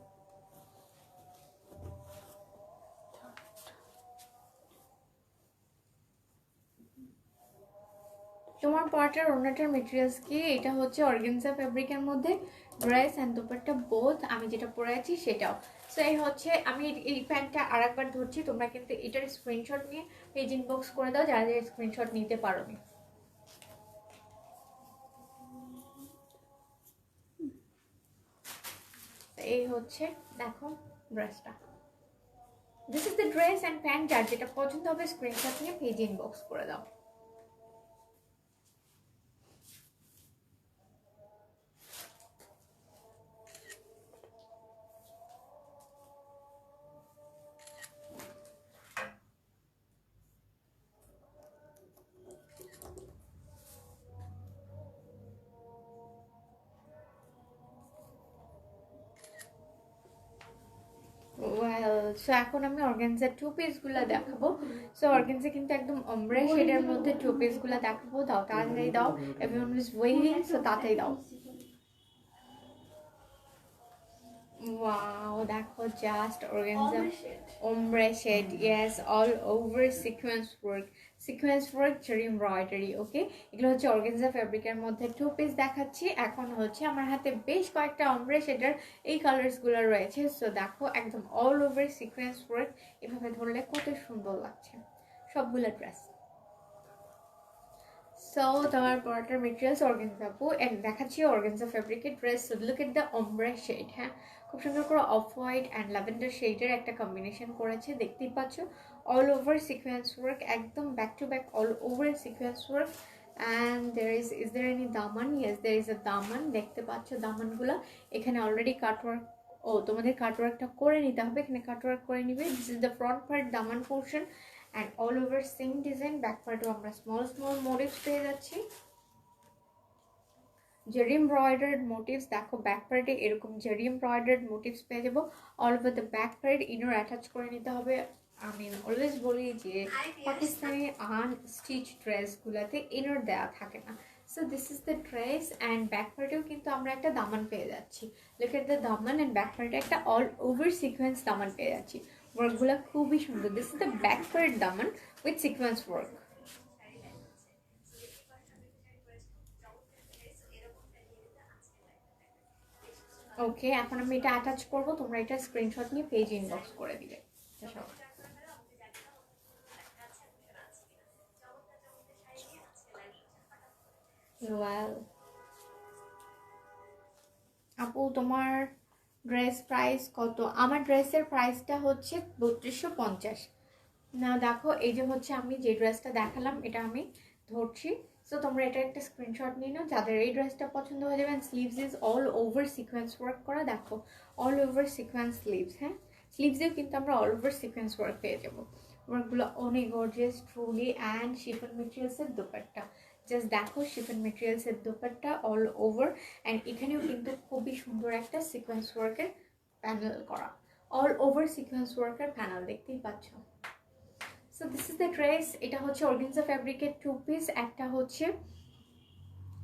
তোমার পার্টের ওড়নাটার মেটেরিয়ালস কি? এটা হচ্ছে অর্গানজা ফ্যাব্রিকের মধ্যে ড্রেস অ্যান্ড দুপাট্টা বোথ। আমি যেটা পরে আছি সেটাও। সো এই হচ্ছে, আমি এই প্যান্টটা আরেকবার ধরছি, তোমরা কিন্তু এটার স্ক্রিনশট নিয়ে পেজ ইনবক্স করে দাও যারা যারা স্ক্রিনশট নিতে পারোনি। এই হচ্ছে দেখো ড্রেসটা। This is the dress and pant, যার যেটা পছন্দ হবে স্ক্রিনশট নিয়ে পেজ ইনবক্স করে দাও। ওয়েল, সো এখন আমি অর্গানজার টু পিসগুলো দেখাবো। সো অর্গানজা কিন্তু একদম অমব্রে শেডের মধ্যে টু পিসগুলো দেখাবো। দাও তাড়াতাড়ি দাও, এভরিওয়ান ইজ ওয়েটিং, সো তাড়াতাড়ি দাও। ওয়াও, দেখো just organza ombre shade, yes, all over sequence work zari embroidery. Okay, এগুলো হচ্ছে অর্গানজা ফ্যাব্রিকের মধ্যে টু পিস দেখাচ্ছি। এখন হচ্ছে আমার হাতে বেশ কয়েকটা ombre শেডের এই কালার্সগুলো রয়েছে। সো দেখো একদম অল ওভার সিকোয়েন্স ওয়ার্ক, এভাবে ধরলে কত সুন্দর লাগছে সবগুলো ড্রেস। সো তোমার পরাটার মেটেরিয়ালস অর্গানজা আপু, এন্ড দেখাচ্ছি অর্গানজা ফ্যাব্রিকের dress. Look at the ombre shade. হ্যাঁ, খুব সুন্দর করে অফ হোয়াইট অ্যান্ড ল্যাভেন্ডার শেডের একটা কম্বিনেশন করেছে, দেখতেই পাচ্ছ। অল ওভার সিকোয়েন্স ওয়ার্ক, একদম back to back all over sequence work. And is there any daman? Yes, there is a daman, দেখতে পাচ্ছ দামানগুলো এখানে অলরেডি কাটওয়ার্ক। ও, তোমাদের কাটওয়ার্কটা করে নিতে হবে, এখানে কাটওয়ার্ক করে নিবে। This is the front part দামান portion and all over same design. Back পার্টও আমরা স্মল স্মল মোটিভস পেয়ে যাচ্ছি, জেরি এমব্রয়ডার্ড মোটিভস। দেখো ব্যাক পার্টে এরকম জেরি এমব্রয়ডার্ড মোটিভস পেয়ে যাবো all over the back part. Inner attach করে নিতে হবে। আমি অলওয়েজ বলি যে পাকিস্তানি আনস্টিচ ড্রেসগুলোতে ইনার দেওয়া থাকে না। So this is the dress and back পার্টেও কিন্তু আমরা একটা দামান পেয়ে যাচ্ছি। লুক এট দ্য দামান অ্যান্ড ব্যাক পার্টে একটা অল ওভার সিকোয়েন্স দামান পেয়ে যাচ্ছি। ওয়ার্কগুলো খুবই সুন্দর। This is the back part Daman with sequence work. ওকে, এখন আমি এটা অ্যাটাচ করবো, তোমরা এটা স্ক্রিনশট নিয়ে পেজ ইনবক্স করে দিবে। ওয়েল আপু, তোমার ড্রেস প্রাইস কত? আমার ড্রেসের প্রাইসটা হচ্ছে 3250। না দেখো, এই যে হচ্ছে আমি যে ড্রেসটা দেখালাম এটা আমি ধরছি। সো তোমরা এটা একটা স্ক্রিনশট নিয়ে নাও যাদের এই ড্রেসটা পছন্দ হয়ে যাবে। Sleeves is all over sequence work করা, দেখো অল ওভার সিকোয়েন্স স্লিভস। হ্যাঁ, স্লিভসেও কিন্তু আমরা অল ওভার সিকোয়েন্স ওয়ার্ক পেয়ে যাবো। ওয়ার্কগুলো অনেক গর্জিয়াস ট্রুলি। অ্যান্ড শিফন মেটেরিয়ালসের দোপাট্টা, জাস্ট দেখো শিফন মেটেরিয়ালসের দোপাট্টা অল ওভার। অ্যান্ড এখানেও কিন্তু খুবই সুন্দর একটা সিকোয়েন্স ওয়ার্কের প্যানেল করা, অল ওভার সিকোয়েন্স ওয়ার্কের প্যানেল, দেখতেই পাচ্ছ। So this is the dress. এটা হচ্ছে অর্গানজা ফ্যাব্রিকের টু পিস। একটা হচ্ছে,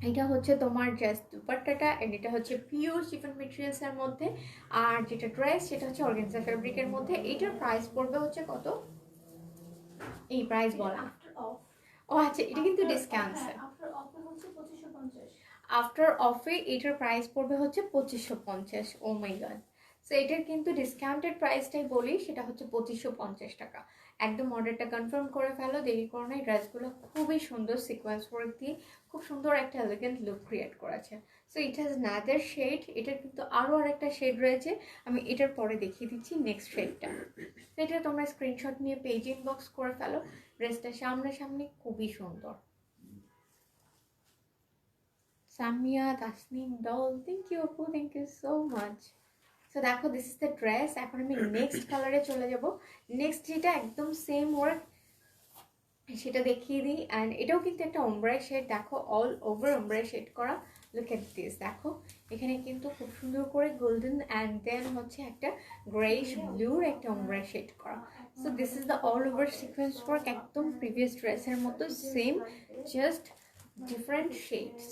এটা হচ্ছে তোমার ড্রেস দুপাট্টাটা, এন্ড এটা হচ্ছে পিওর শিফন মেটেরিয়ালসের মধ্যে। আর যেটা ড্রেস সেটা হচ্ছে অর্গানজা ফ্যাব্রিকের মধ্যে। এটার প্রাইস পড়বে হচ্ছে কত? এই প্রাইস বলা। ও আচ্ছা, এটা কিন্তু ডিসকাউন্ট। আফটার অফে এটার প্রাইস পড়বে হচ্ছে 2550। ও মাই গড। সো এটার কিন্তু ডিসকাউন্টেড প্রাইসটাই বলি, সেটা হচ্ছে 2550 টাকা। একদম অর্ডারটা কনফার্ম করে ফেলো, দেরি করো না। এই ড্রেসগুলো খুবই সুন্দর সিকোয়েন্স ওয়ার্ক দিয়ে খুব সুন্দর একটা এলিগেন্ট লুক ক্রিয়েট করেছে। So it has another shade, এটার কিন্তু আরও আরেকটা শেড রয়েছে, আমি এটার পরে দেখিয়ে দিচ্ছি নেক্সট শেডটা। এটা তোমরা স্ক্রিনশট নিয়ে পেজ ইনবক্স করে ফেলো। ড্রেসটা সামনাসামনি খুবই সুন্দর। Samia Tasnim doll, thank you আপু, thank you so much. So দেখো দিস ইজ দ্য ড্রেস। এখন আমি নেক্সট কালারে চলে যাব। নেক্সট যেটা একদম সেম ওয়ার্ক সেটা দেখিয়ে দিই। অ্যান্ড এটাও কিন্তু একটা ওমব্রে শেড, দেখো অল ওভার ওমব্রে শেড করা। লুক এট দিস, দেখো এখানে কিন্তু খুব সুন্দর করে গোল্ডেন অ্যান্ড দেন হচ্ছে একটা গ্রেইশ ব্লুর একটা ওমব্রে শেড করা। So this is the all over sequence work, একদম প্রিভিয়াস ড্রেসের মতো সেম, জাস্ট ডিফারেন্ট শেডস।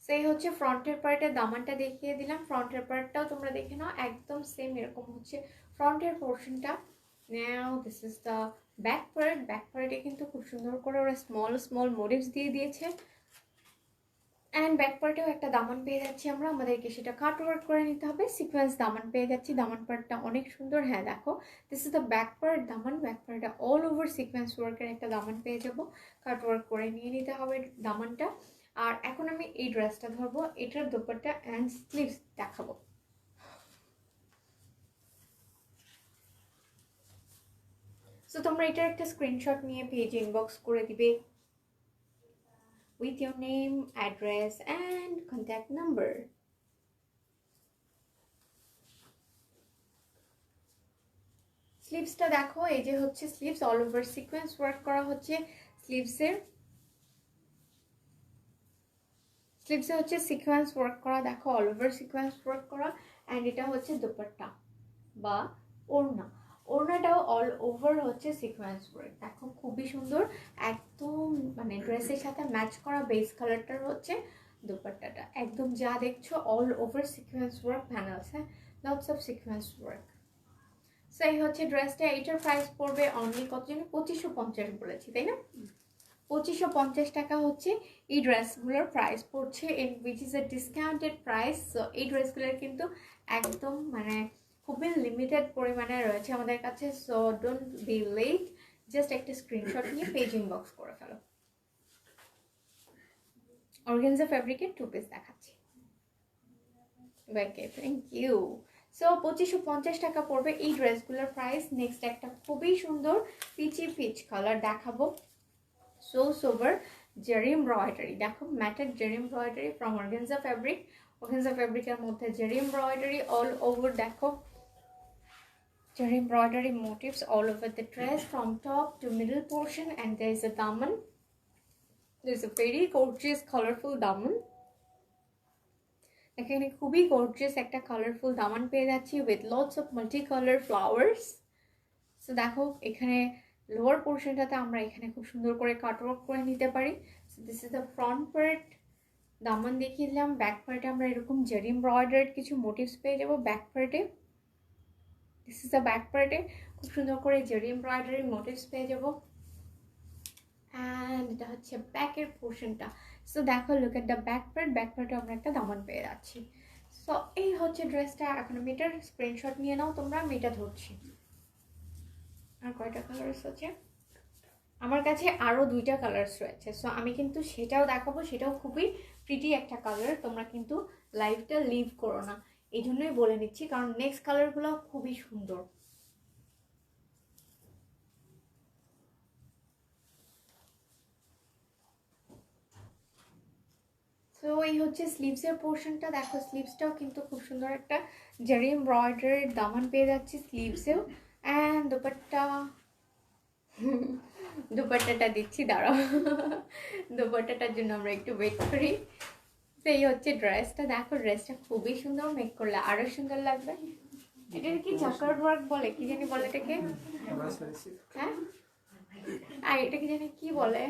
সেই হচ্ছে ফ্রন্টের পার্টের দামানটা দেখিয়ে দিলাম, ফ্রন্টের পার্টটাও তোমরা দেখে নাও, একদম সেম এরকম হচ্ছে ফ্রন্টের পোর্শনটা। Now this is the back part, back পার্টে কিন্তু খুব সুন্দর করে ওরা স্মল স্মল মোটিভস দিয়ে দিয়েছে। অ্যান্ড ব্যাক পার্টেও একটা দামান পেয়ে যাচ্ছি আমরা, আমাদেরকে সেটা কাট ওয়ার্ক করে নিতে হবে, সিকোয়েন্স দামান পেয়ে যাচ্ছি। দামান পার্টটা অনেক সুন্দর, হ্যাঁ দেখো this is the back part Daman, back পার্টটা অল ওভার সিকোয়েন্স ওয়ার্কের একটা দামান পেয়ে যাবো, কাট ওয়ার্ক করে নিয়ে নিতে হবে দামানটা। আর এখন আমি এই ড্রেসটা ধরবো, এটার দোপাট্টা অ্যান্ড স্লিভস দেখাবো। সো তোমরা এটার একটা স্ক্রিনশট নিয়ে পেজ ইনবক্স করে দিবে with your name, address and contact number. স্লিভসটা দেখো, এই যে হচ্ছে sleeves, all over sequence work করা হচ্ছে স্লিভসে হচ্ছে সিকোয়েন্স ওয়ার্ক করা, দেখো অল ওভার সিকোয়েন্স ওয়ার্ক করা। অ্যান্ড এটা হচ্ছে দুপাট্টা বা ওড়না, ওড়নাটাও অল ওভার হচ্ছে সিকোয়েন্স ওয়ার্ক, দেখো খুবই সুন্দর, একদম মানে ড্রেসের সাথে ম্যাচ করা বেস কালারটার হচ্ছে দুপাট্টাটা, একদম যা দেখছো all over sequence work panels, হ্যাঁ lots of sequence work. So এই হচ্ছে ড্রেসটা, এটার প্রাইস পড়বে অনলি কত জানি 2550 বলেছি তাই না, 2550 টাকা হচ্ছে এই ড্রেসগুলোর প্রাইস পড়ছে, which is A discounted price. So এই ড্রেসগুলোর কিন্তু একদম মানে খুবই লিমিটেড পরিমাণে রয়েছে আমাদের কাছে। So don't be late, just একটা স্ক্রিনশট নিয়ে পেজ ইনবক্স করে ফেলো। অর্গানজা ফ্যাব্রিকের 2 পিস দেখাচ্ছি, ওকে থ্যাংক ইউ। সো 2550 টাকা পড়বে এই ড্রেসগুলোর প্রাইস। নেক্সট একটা খুবই সুন্দর পিচি পিচ কালার দেখাবো, সো সোবার জেরি এমব্রয়ডারি, দেখো matted zari embroidery from organza fabric, organza ফ্যাব্রিকের মধ্যে জেরি এমব্রয়ডারি অল ওভার, দেখো zari embroidery motifs all over the dress from top to middle portion, and there is a daman, there is a very gorgeous colorful daman, এখানে খুবই gorgeous একটা colourful দামান পেয়ে যাচ্ছি with lots of multi colour flowers. So দেখো এখানে lower পোর্শনটাতে আমরা এখানে খুব সুন্দর করে কাটওয়ার্ক করে নিতে পারি। So this is the front part, দামান দেখিয়ে দিলাম। ব্যাক পার্টে আমরা এরকম জেরি এমব্রয়ডারিড কিছু মোটিভস পেয়ে যাবো ব্যাক পার্টে, দিস ইজ দ্য ব্যাক পার্টে খুব সুন্দর করে জেরি এমব্রয়ডারি মোটিভস পেয়ে যাবো। অ্যান্ড এটা হচ্ছে ব্যাকের পোর্শনটা। সো দেখো look at the back part, back পার্টে আমরা একটা দামান পেয়ে যাচ্ছি। সো এই হচ্ছে ড্রেসটা, এখন আমি এটার স্ক্রিনশট নিয়ে নাও তোমরা, আমি এটা ধরছি। আর কয়টা কালার্স আছে আমার কাছে, আরও 2টা কালার্স রয়েছে। সো আমি কিন্তু সেটাও দেখাবো, সেটাও খুবই প্রিটি একটা কালার, তোমরা কিন্তু লাইভটা লিভ করো না, এই জন্যই বলে নিচ্ছি, কারণ নেক্সট কালারগুলো খুবই সুন্দর। সো এই হচ্ছে স্লিভসের পোর্শনটা, দেখো স্লিভসটাও কিন্তু খুব সুন্দর একটা জারি এমব্রয়ডারির দামান পেয়ে যাচ্ছি স্লিভসেও। অ্যান্ড দুপাট্টাটা দিচ্ছি, দাঁড়াও দুপাট্টাটার জন্য আমরা একটু ওয়েট করি। সেই হচ্ছে ড্রেসটা, দেখো ড্রেসটা খুবই সুন্দর, মেক করলে আরো সুন্দর লাগবে। এটার কি জাকার্ড ওয়ার্ক বলে, কি জানি বলে এটাকে, হ্যাঁ আর এটাকে জানি কি বলে,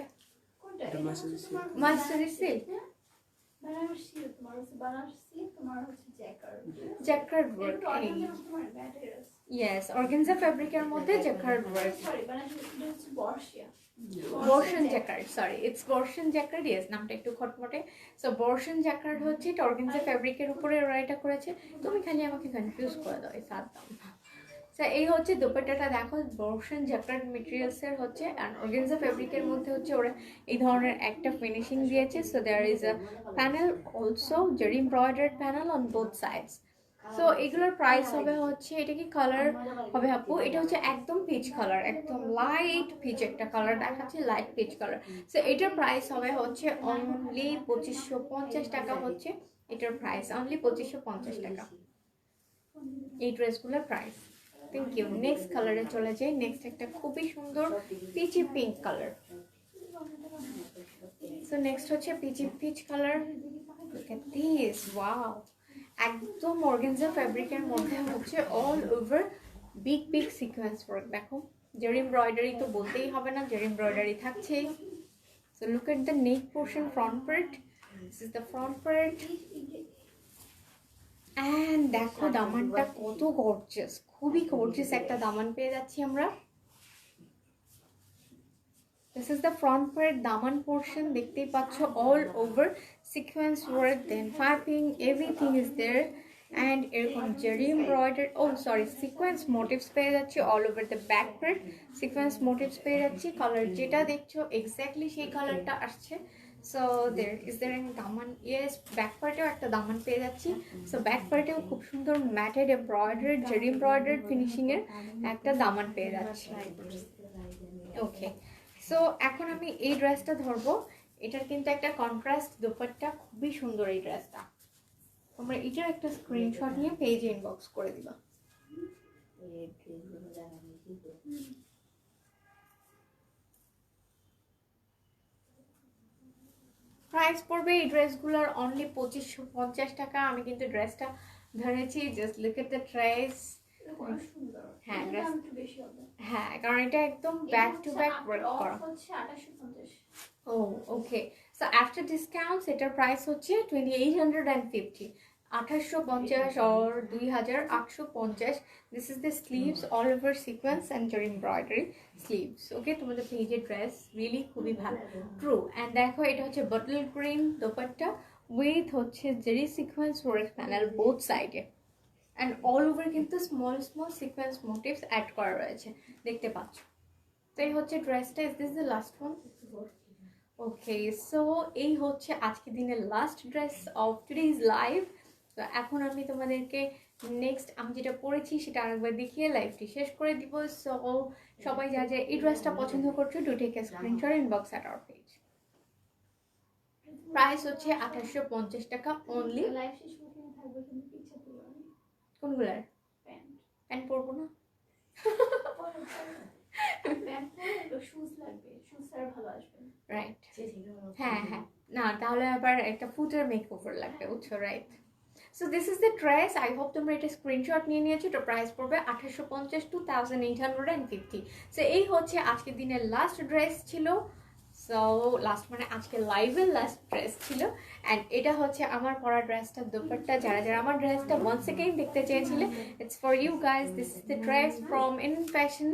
মাস্টারি silk, jacquard work, yes organza ফ্যাব্রিকের মধ্যে জ্যাকার্ড ওয়ার্ক, বর্ষণ জ্যাকার্ড, সরি ইটস বর্ষণ জ্যাকার্ড, ইয়েস নামটা একটু খটমটে। সো বর্ষণ জ্যাকার্ড হচ্ছে এটা অর্গানজা ফ্যাব্রিকের উপরে ওরা এটা করেছে, তুমি খালি আমাকে কনফিউজ করে দাও এই সাত দাম। সো এই হচ্ছে দুপাট্টাটা, দেখো বর্ষণ জ্যাকার্ড মেটেরিয়ালসের হচ্ছে, অ্যান্ড অর্গানজা ফ্যাব্রিকের মধ্যে হচ্ছে ওরা এই ধরনের একটা ফিনিশিং দিয়েছে। So there is a panel also, zari embroidered panel on both sides. So এগুলোর প্রাইস হবে হচ্ছে, এটা কি কালার হবে আপু, এটা হচ্ছে একদম পিচ কালার, একদম লাইট পিচ একটা কালার দেখাচ্ছে, লাইট পিচ কালার। সো এটার প্রাইস হবে হচ্ছে অনলি 2550 টাকা, হচ্ছে এটার প্রাইস অনলি 2550 টাকা এই ড্রেসগুলোর প্রাইস। Thank you. নেক্সট কালারে চলে যাই, নেক্সট একটা খুবই সুন্দর peachy pink colour. So next হচ্ছে peachy peach colour, look at this, wow, একদম অর্গানজা ফ্যাব্রিকের মধ্যে হচ্ছে all over big big sequence work. দেখো জেরি এমব্রয়ডারি তো বলতেই হবে না, জেরি এমব্রয়ডারি থাকছেই। So look at the neck portion, front part, this is the front part. And দেখো দামানটা কত গর্জিয়াস, খুবই গর্জিয়াস একটা দামান পেয়ে যাচ্ছি আমরা। This is the front part, daman portion, দেখতেই পাচ্ছ all over sequence work, then piping, everything is there. And এরকম Jerry embroidered, oh sorry, sequence motifs পেয়ে যাচ্ছি all over the back part, sequence motifs পেয়ে যাচ্ছি। কালার যেটা দেখছো exactly সেই কালারটা আসছে। So there is there any Daman, yes, back পার্টেও একটা দামান পেয়ে যাচ্ছি। সো ব্যাক পার্টেও খুব সুন্দর ম্যাটেড এমব্রয়ডার্ড, জেরি এমব্রয়ডার্ড ফিনিশিং এর একটা দামান পেয়ে যাচ্ছি। ওকে, সো এখন আমি এই ড্রেসটা ধরবো। এটার কিন্তু একটা কন্ট্রাস্ট দোপাট্টা, খুবই সুন্দর এই ড্রেসটা। তোমরা এটার একটা স্ক্রিনশট নিয়ে পেজে ইনবক্স করে দিবা। প্রাইস পড়বে এই ড্রেসগুলোর অনলি 2550 টাকা। আমি কিন্তু ড্রেসটা ধরেছি, just look at the dress. হ্যাঁ হ্যাঁ, কারণ এটা একদম ব্যাক টু ব্যাক ওয়ার্ক করা। Oh okay, so after discounts এটার প্রাইস হচ্ছে 2850, 2850 or 2850। This is the sleeves, all over sequence and zari embroidery sleeves. Okay, তোমাদের পেজের ড্রেস রিয়েলি খুবই ভালো, ট্রু। অ্যান্ড দেখো এটা হচ্ছে বটল গ্রিন দোপাট্টা উইথ হচ্ছে জেরি সিকোয়েন্স ওয়ার্ক প্যানেল বোথ সাইডে, অ্যান্ড অল ওভার কিন্তু small small sequence motifs add করা রয়েছে, দেখতে পাচ্ছ। তো এই হচ্ছে ড্রেসটা। Is this the last one? Okay, so এই হচ্ছে আজকের দিনের last dress of today's live. তো এখন আমি তোমাদেরকে নেক্সট আমি যেটা পরেছি সেটা আরেকবার দেখিয়ে লাইভটি শেষ করে দিব। সো সবাই যা যা এই ড্রেসটা পছন্দ করছো, do take a screenshot inbox at our page. Price হচ্ছে 2850 টাকা অনলি। কোনগুলার প্যান্ট পরবো না? রাইট, হ্যাঁ হ্যাঁ, না তাহলে আবার একটা ফুটের মেকওভার লাগবে, বুঝছো? Right. So this is the dress. I hope তোমরা এটা স্ক্রিনশট নিয়ে নিয়েছো। এটা প্রাইস পড়বে 2850 to 1850। সো এই হচ্ছে আজকের দিনের লাস্ট ড্রেস ছিল। সো লাস্ট মানে আজকে লাইভের লাস্ট ড্রেস ছিল। অ্যান্ড এটা হচ্ছে আমার পরা ড্রেসটা দোপাট্টা। যারা যারা আমার ড্রেসটা ওয়ান্স এগেইন দেখতে চেয়েছিলে, it's for you guys. This is the dress from in fashion.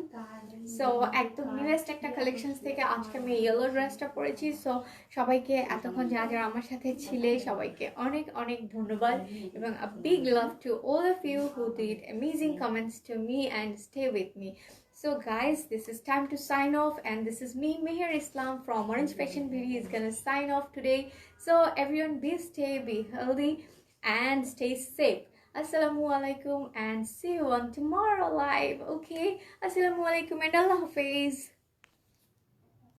So একদম নিউয়েস্ট একটা কালেকশনস থেকে আজকে আমি ইয়েলো ড্রেসটা পরেছি। সো সবাইকে এতক্ষণ যারা যারা আমার সাথে ছিলে সবাইকে অনেক অনেক ধন্যবাদ, এবং a big love to all of you who did amazing comments to me and stay with me. So guys, this is time to sign off, and this is me, Meher Islam from Orange Fashion Beauty is gonna sign off today. So everyone be healthy and stay safe. Assalamu alaikum and see you on tomorrow live. Okay, assalamu alaikum and Allah Hafiz.